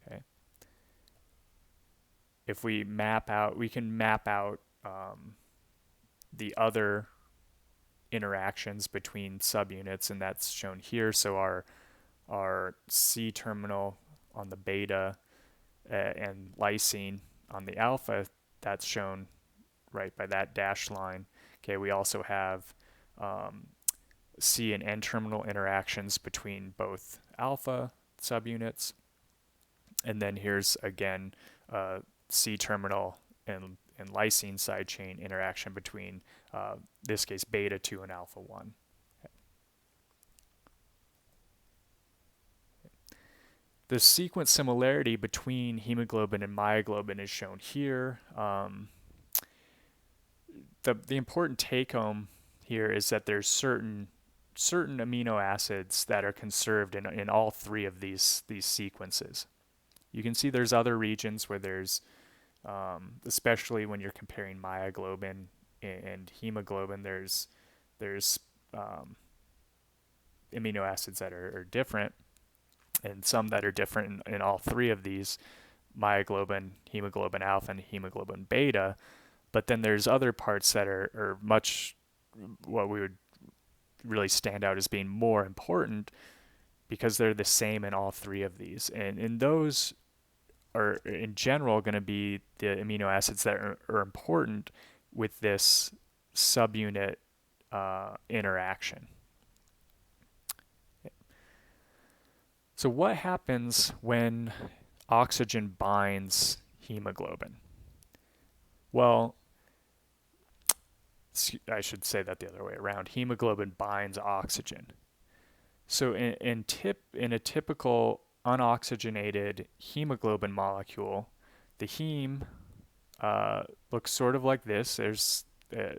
Okay. If we can map out the other interactions between subunits, and that's shown here. So our C-terminal on the beta and lysine on the alpha, that's shown right by that dashed line. Okay, we also have C and N-terminal interactions between both alpha subunits. And then here's, again, C-terminal and lysine side chain interaction between, this case, beta 2 and alpha 1. The sequence similarity between hemoglobin and myoglobin is shown here. The important take-home here is that there's certain amino acids that are conserved in all 3 of these sequences. You can see there's other regions where there's, especially when you're comparing myoglobin and hemoglobin, there's amino acids that are different, and some that are different in all 3 of these: myoglobin, hemoglobin alpha, and hemoglobin beta. But then there's other parts that are much, what we would really stand out as being more important because they're the same in all 3 of these. And those are in general going to be the amino acids that are important with this subunit interaction. So what happens when oxygen binds hemoglobin? Well, I should say that the other way around. Hemoglobin binds oxygen. So in a typical unoxygenated hemoglobin molecule, the heme looks sort of like this. There's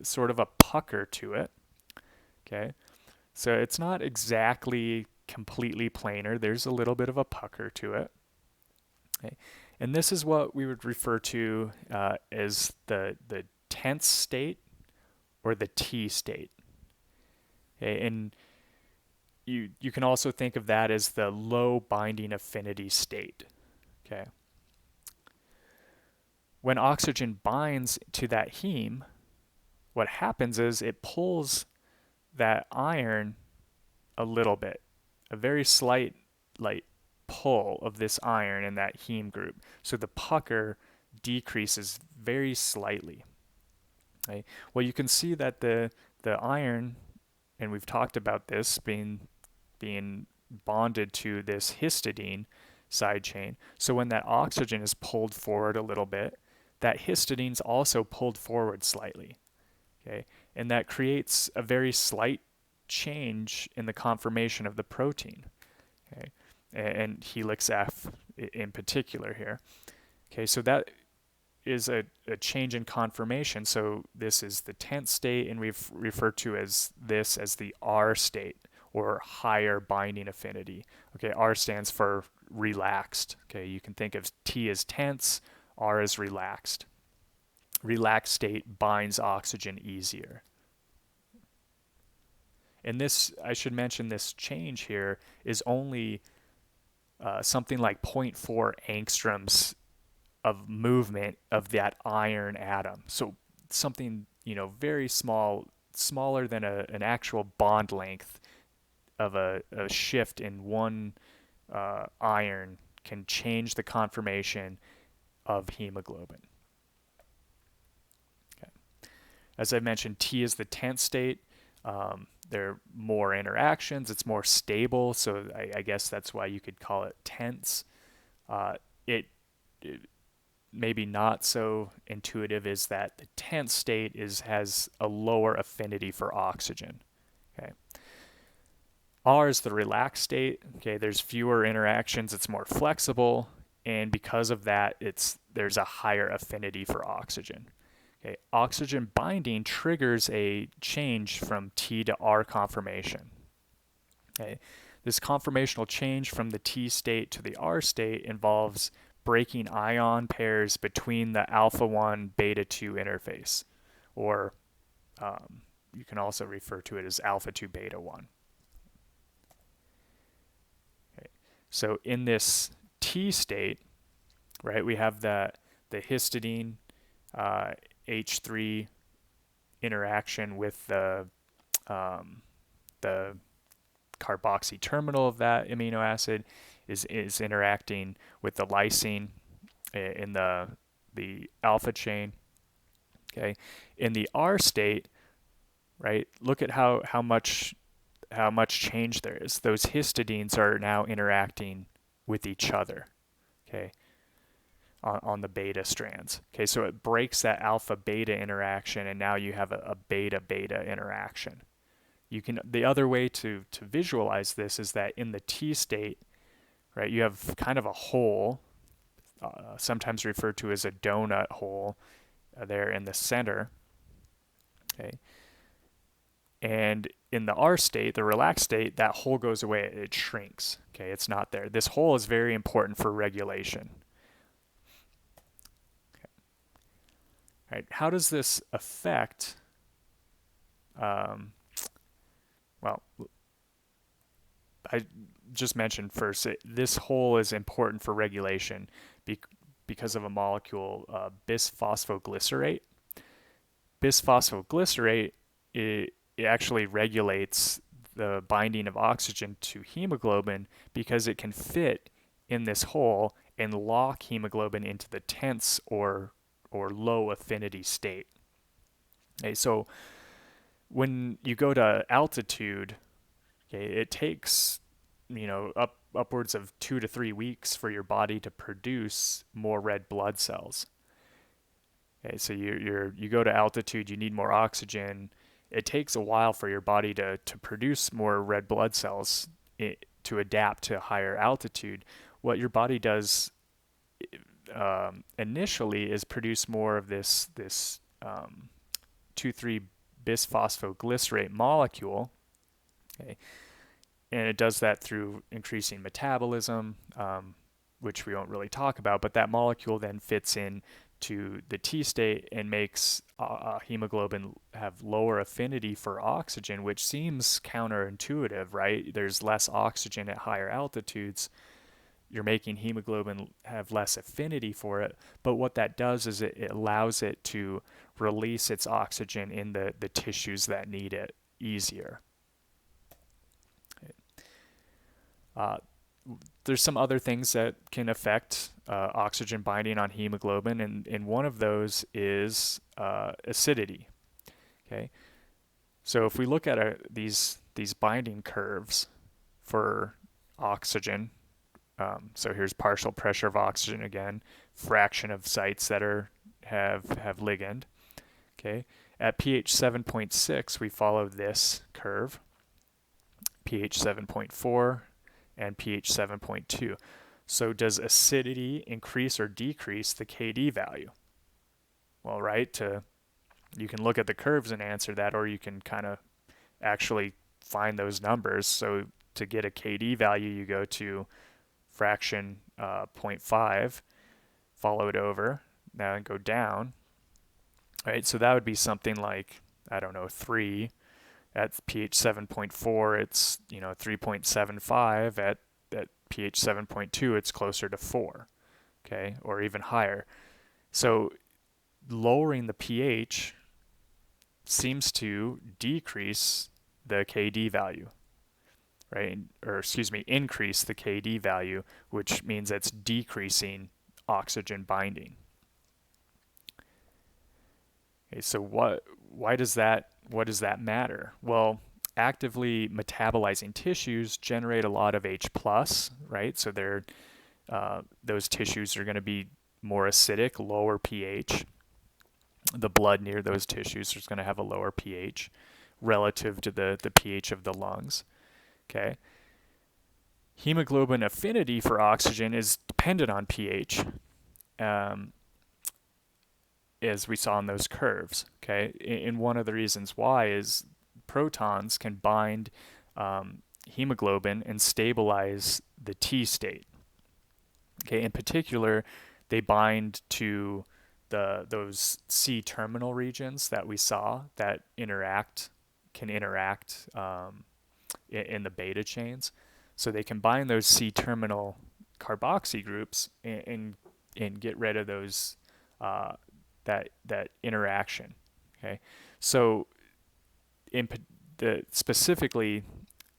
sort of a pucker to it. Okay, so it's not exactly completely planar. There's a little bit of a pucker to it. Okay, and this is what we would refer to as the tense state or the T state. Okay, and you can also think of that as the low binding affinity state. Okay. When oxygen binds to that heme, what happens is it pulls that iron a little bit, a very slight pull of this iron in that heme group. So the pucker decreases very slightly. Okay. Well, you can see that the iron, and we've talked about this being bonded to this histidine side chain. So when that oxygen is pulled forward a little bit, that histidine's also pulled forward slightly. Okay, and that creates a very slight change in the conformation of the protein. Okay, and helix F in particular here. Okay, so that is a change in conformation. So this is the tense state, and we've referred to as this as the R state, or higher binding affinity. Okay, R stands for relaxed. Okay, you can think of T as tense, R as relaxed. Relaxed state binds oxygen easier. And this, I should mention, this change here is only something like 0.4 angstroms of movement of that iron atom. So something, very small, smaller than an actual bond length of a shift in one iron can change the conformation of hemoglobin. Okay. As I mentioned, T is the tense state. There are more interactions. It's more stable, so I guess that's why you could call it tense. It maybe not so intuitive is that the tense state has a lower affinity for oxygen. Okay. R is the relaxed state. Okay, there's fewer interactions. It's more flexible, and because of that, there's a higher affinity for oxygen. Okay, oxygen binding triggers a change from T to R conformation. Okay, this conformational change from the T state to the R state involves breaking ion pairs between the alpha 1 beta 2 interface, or you can also refer to it as alpha 2 beta 1. Okay. So in this T state, right, we have the histidine H3 interaction with the carboxy terminal of that amino acid is interacting with the lysine in the alpha chain. Okay, in the R state, right? Look at how much change there is. Those histidines are now interacting with each other. Okay, on the beta strands. Okay, so it breaks that alpha beta interaction, and now you have a beta beta interaction. The other way to visualize this is that in the T state, right, you have kind of a hole, sometimes referred to as a donut hole, there in the center. Okay, and in the R state, the relaxed state, that hole goes away. It shrinks. Okay, it's not there. This hole is very important for regulation. Okay. All right, how does this affect? Well, I just mentioned first, this hole is important for regulation because of a molecule, bisphosphoglycerate. Bisphosphoglycerate, it actually regulates the binding of oxygen to hemoglobin because it can fit in this hole and lock hemoglobin into the tense or low affinity state. Okay, so when you go to altitude, okay, it takes upwards of 2 to 3 weeks for your body to produce more red blood cells. Okay, so you go to altitude, you need more oxygen. It takes a while for your body to produce more red blood cells to adapt to higher altitude. What your body does initially is produce more of this 2,3-bisphosphoglycerate molecule. Okay, and it does that through increasing metabolism, which we won't really talk about, but that molecule then fits in to the T state and makes hemoglobin have lower affinity for oxygen, which seems counterintuitive, right? There's less oxygen at higher altitudes. You're making hemoglobin have less affinity for it, but what that does is it allows it to release its oxygen in the tissues that need it easier. There's some other things that can affect oxygen binding on hemoglobin, and one of those is acidity. Okay, so if we look at these binding curves for oxygen, so here's partial pressure of oxygen again, fraction of sites that are have ligand. Okay, at pH 7.6 we follow this curve, pH 7.4 and pH 7.2. So does acidity increase or decrease the KD value? Well, right, you can look at the curves and answer that, or you can kind of actually find those numbers. So to get a KD value, you go to fraction 0.5, follow it over, now and go down. All right, so that would be something like, I don't know, 3. At pH 7.4, it's 3.75. At pH 7.2, it's closer to 4, okay, or even higher. So lowering the pH seems to decrease the KD value, right? Or excuse me, increase the KD value, which means it's decreasing oxygen binding. Okay, so what does that matter? Well, actively metabolizing tissues generate a lot of H+, right? So those tissues are going to be more acidic, lower pH. The blood near those tissues is going to have a lower pH relative to the pH of the lungs. Okay. Hemoglobin affinity for oxygen is dependent on pH, as we saw in those curves. Okay. And one of the reasons why is protons can bind hemoglobin and stabilize the T state. Okay. In particular, they bind to those C-terminal regions that we saw that can interact in the beta chains. So they combine those C-terminal carboxy groups and get rid of those that interaction. Okay, so specifically,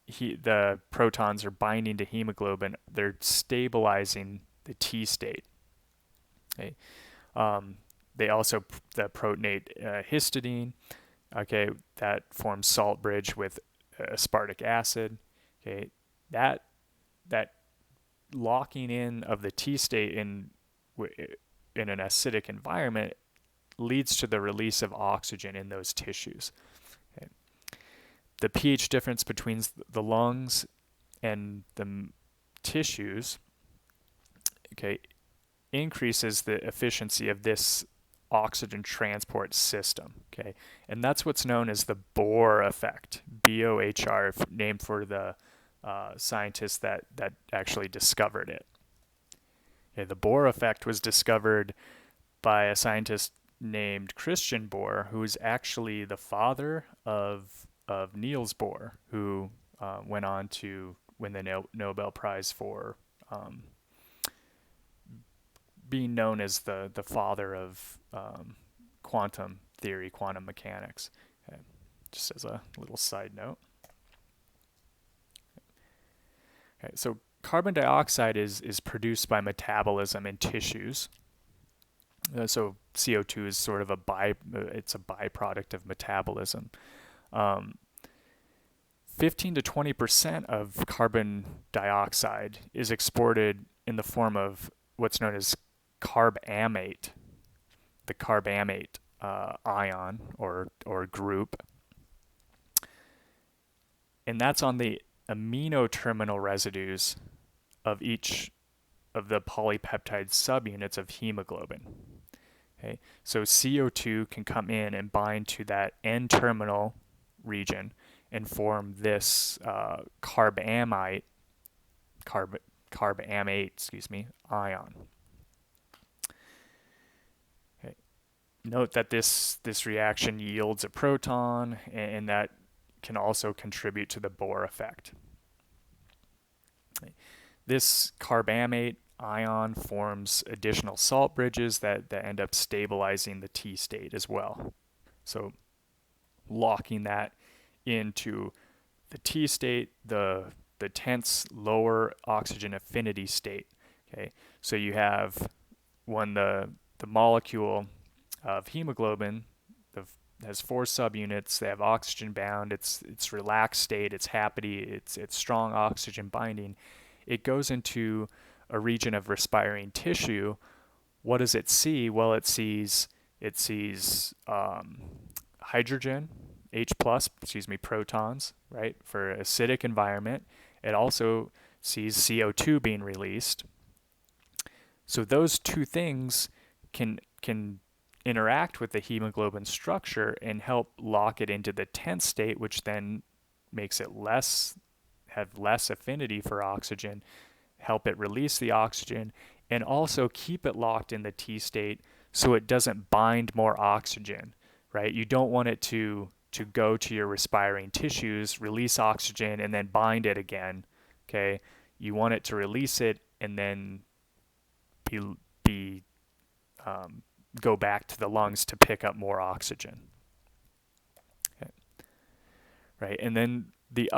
the protons are binding to hemoglobin. They're stabilizing the T state. Okay. They also protonate histidine. Okay, that forms salt bridge with aspartic acid. Okay, that locking in of the T state in an acidic environment leads to the release of oxygen in those tissues. Okay. The pH difference between the lungs and the tissues, okay, increases the efficiency of this oxygen transport system. Okay, and that's what's known as the Bohr effect, BOHR, named for the scientist that actually discovered it. Okay, the Bohr effect was discovered by a scientist named Christian Bohr, who is actually the father of Niels Bohr, who went on to win the Nobel Prize for being known as the father of quantum theory, quantum mechanics. Okay. Just as a little side note. Okay, so carbon dioxide is produced by metabolism in tissues. So CO2 is sort of it's a byproduct of metabolism. 15 to 20% of carbon dioxide is exported in the form of what's known as carbamate, the carbamate ion or group. And that's on the amino terminal residues of each of the polypeptide subunits of hemoglobin. Okay, so CO2 can come in and bind to that N-terminal region and form this carbamate, ion. Okay. Note that this reaction yields a proton, and that can also contribute to the Bohr effect. Okay. This carbamate ion forms additional salt bridges that end up stabilizing the T state as well. So locking that into the T state, the tense lower oxygen affinity state. Okay, so you have when the molecule of hemoglobin has 4 subunits. They have oxygen bound. It's relaxed state. It's happy. It's strong oxygen binding. It goes into a region of respiring tissue. What does it see? Well, it sees it sees hydrogen, protons, right, for acidic environment. It also sees CO2 being released. So those two things can interact with the hemoglobin structure and help lock it into the tense state, which then makes it have less affinity for oxygen, help it release the oxygen, and also keep it locked in the T state so it doesn't bind more oxygen, right? You don't want it to go to your respiring tissues, release oxygen, and then bind it again, okay? You want it to release it and then be go back to the lungs to pick up more oxygen. Okay. Right, and then the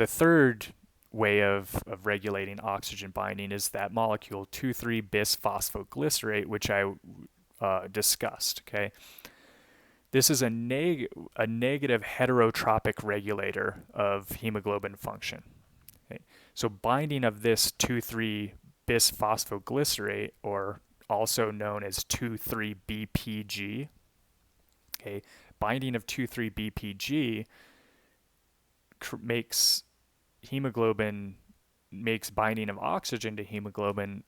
third way of regulating oxygen binding is that molecule 2,3-bisphosphoglycerate, which I discussed. Okay, this is a negative heterotropic regulator of hemoglobin function. Okay. So binding of this 2,3-bisphosphoglycerate, or also known as 2,3-BPG, okay, binding of 2,3-BPG makes binding of oxygen to hemoglobin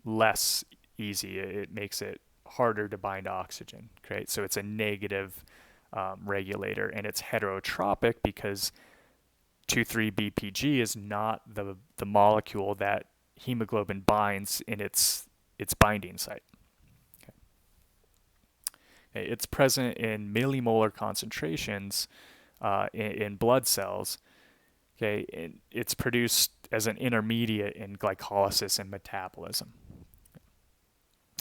less easy. It makes it harder to bind oxygen, right? So it's a negative regulator, and it's heterotropic because 2,3-BPG is not the molecule that hemoglobin binds in its binding site. Okay. It's present in millimolar concentrations in blood cells. Okay, it's produced as an intermediate in glycolysis and metabolism.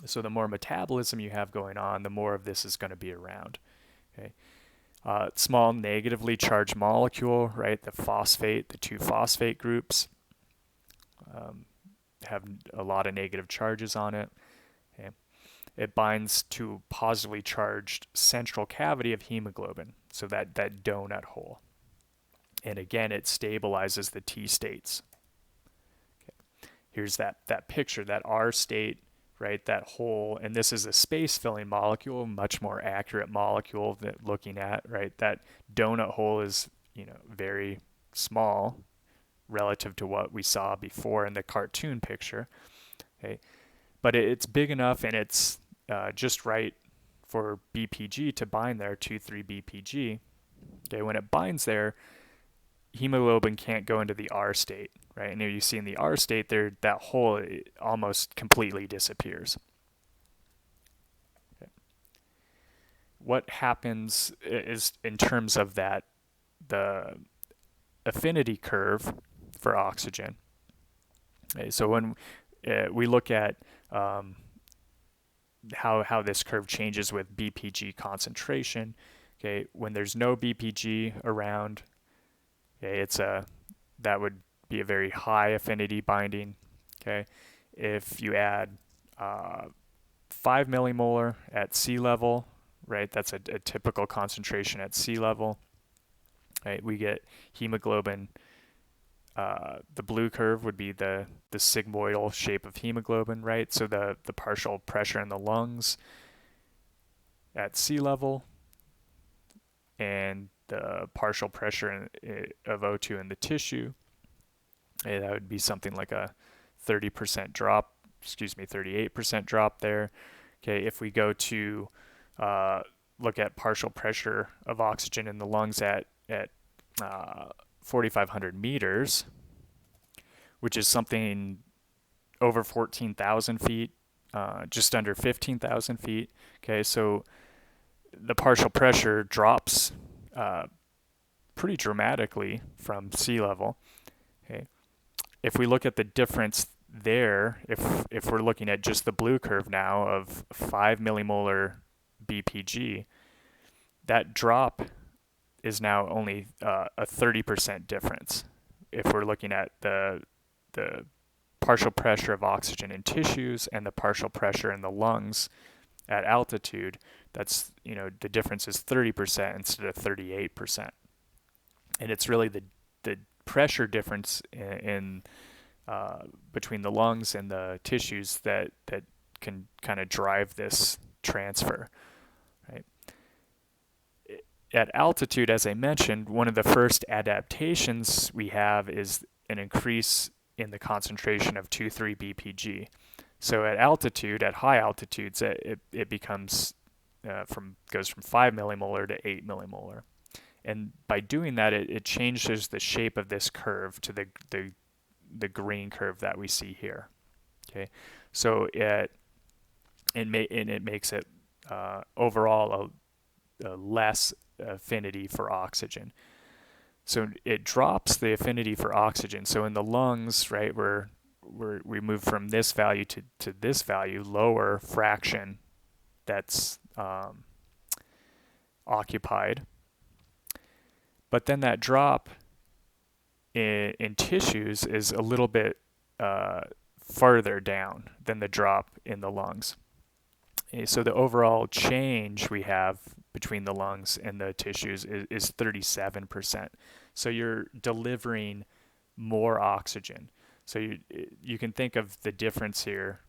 So the more metabolism you have going on, the more of this is going to be around. Okay, small negatively charged molecule, right? The two phosphate groups have a lot of negative charges on it. Okay. It binds to positively charged central cavity of hemoglobin, so that donut hole. And again, it stabilizes the T states. Okay. Here's that picture, that R state, right? That hole, and this is a space-filling molecule, much more accurate molecule that looking at, right? That donut hole is, very small relative to what we saw before in the cartoon picture. Okay, but it's big enough, and it's just right for BPG to bind there, 2,3-BPG. Okay, when it binds there, hemoglobin can't go into the R state, right? And you see in the R state there, that hole almost completely disappears. Okay. What happens is, in terms of the affinity curve for oxygen. Okay, so when we look at how this curve changes with BPG concentration, okay, when there's no BPG around, okay, that would be a very high affinity binding. Okay, if you add 5 millimolar at sea level, right, that's a typical concentration at sea level. Right, we get hemoglobin. The blue curve would be the sigmoidal shape of hemoglobin, right? So the partial pressure in the lungs at sea level, and the partial pressure of O2 in the tissue. That would be something like a 38% drop there. Okay, if we go to look at partial pressure of oxygen in the lungs at 4,500 meters, which is something over 14,000 feet, just under 15,000 feet. Okay, so the partial pressure drops pretty dramatically from sea level. Okay, if we look at the difference there, if we're looking at just the blue curve now of 5 millimolar BPG, that drop is now only a 30% difference. If we're looking at the partial pressure of oxygen in tissues and the partial pressure in the lungs at altitude, that's, the difference is 30% instead of 38%. And it's really the pressure difference in between the lungs and the tissues that can kind of drive this transfer, right? At altitude, as I mentioned, one of the first adaptations we have is an increase in the concentration of 2,3-BPG. So at altitude, at high altitudes, it becomes goes from 5 millimolar to 8 millimolar. And by doing that, it changes the shape of this curve to the green curve that we see here. Okay, so it makes it overall a less affinity for oxygen. So it drops the affinity for oxygen. So in the lungs, right, we move from this value to this value, lower fraction that's occupied. But then that drop in tissues is a little bit farther down than the drop in the lungs. So the overall change we have between the lungs and the tissues is 37%. So you're delivering more oxygen. So you can think of the difference here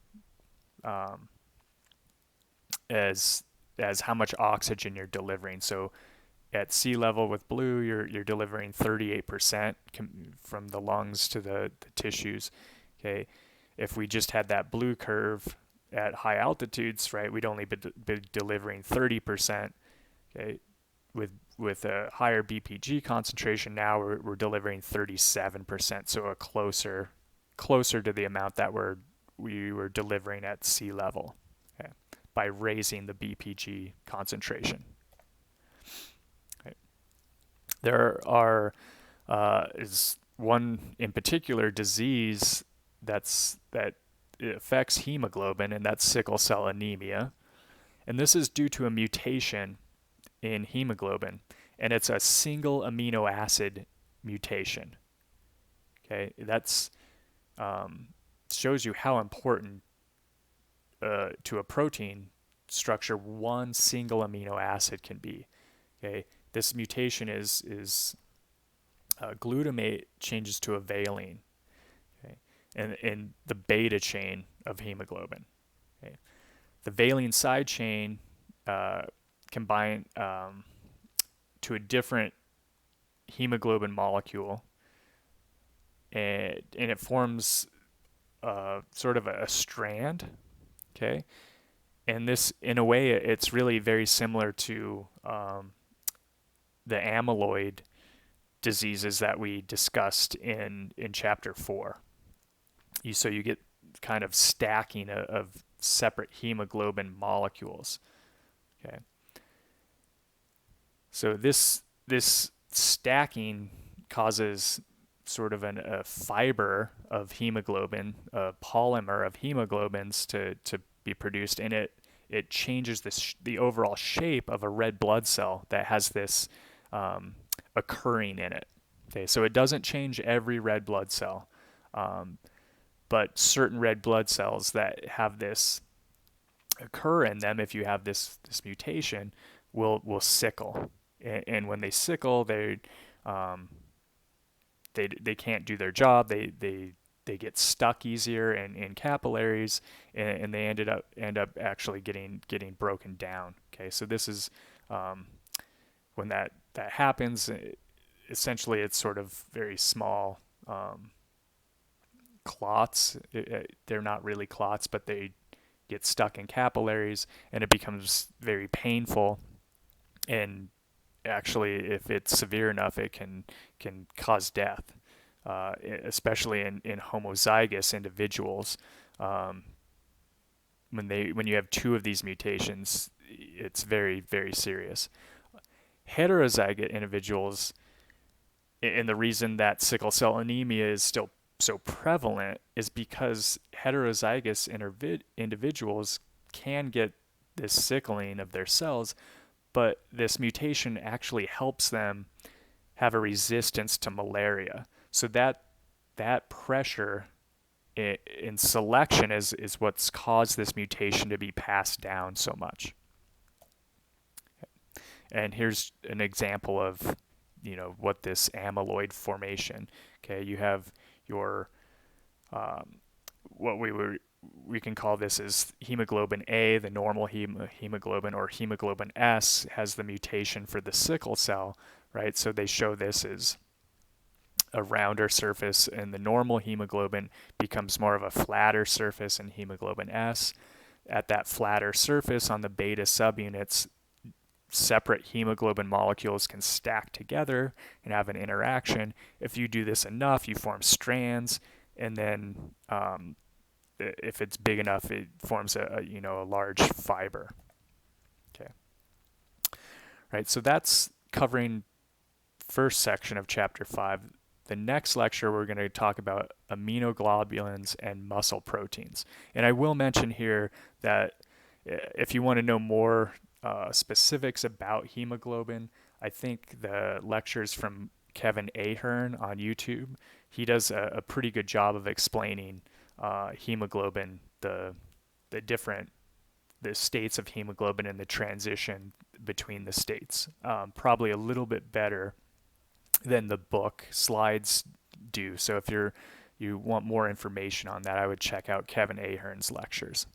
as how much oxygen you're delivering. So at sea level with blue, you're delivering 38% from the lungs to the tissues. Okay, if we just had that blue curve at high altitudes, right, we'd only be delivering 30%. Okay, with a higher BPG concentration, now we're delivering 37%, so a closer to the amount that we were delivering at sea level, okay, by raising the BPG concentration. Okay. There is one in particular disease that affects hemoglobin, and that's sickle cell anemia. And this is due to a mutation in hemoglobin, and it's a single amino acid mutation. Okay, that's shows you how important to a protein structure one single amino acid can be. Okay, this mutation is glutamate changes to a valine, okay, and the beta chain of hemoglobin. Okay, the valine side chain combine to a different hemoglobin molecule, and it forms sort of a strand, okay? And this, in a way, it's really very similar to the amyloid diseases that we discussed in chapter 4. So you get kind of stacking of separate hemoglobin molecules, okay? So this stacking causes sort of a fiber of hemoglobin, a polymer of hemoglobins to be produced, and it changes the overall shape of a red blood cell that has this occurring in it. Okay, so it doesn't change every red blood cell, but certain red blood cells that have this occur in them, if you have this mutation, will sickle. And when they sickle, they can't do their job. They get stuck easier in capillaries, and they end up actually getting broken down. Okay, so this is when that happens. Essentially, it's sort of very small clots. They're not really clots, but they get stuck in capillaries, and it becomes very painful. And actually, if it's severe enough, it can cause death, especially in homozygous individuals. When you have two of these mutations, it's very, very serious. Heterozygote individuals, and the reason that sickle cell anemia is still so prevalent is because heterozygous individuals can get this sickling of their cells, but this mutation actually helps them have a resistance to malaria. So that pressure in selection is what's caused this mutation to be passed down so much. And here's an example of what this amyloid formation. Okay, you have your what we we can call this as hemoglobin A, the normal hemoglobin, or hemoglobin S has the mutation for the sickle cell, right? So they show this as a rounder surface, and the normal hemoglobin becomes more of a flatter surface in hemoglobin S. At that flatter surface on the beta subunits, separate hemoglobin molecules can stack together and have an interaction. If you do this enough, you form strands, and then if it's big enough, it forms a large fiber. Okay, right. So that's covering first section of chapter 5. The next lecture, we're going to talk about immunoglobulins and muscle proteins. And I will mention here that if you want to know more specifics about hemoglobin, I think the lectures from Kevin Ahern on YouTube, he does a pretty good job of explaining hemoglobin, the states of hemoglobin and the transition between the states. Probably a little bit better than the book slides do. So if you want more information on that, I would check out Kevin Ahern's lectures.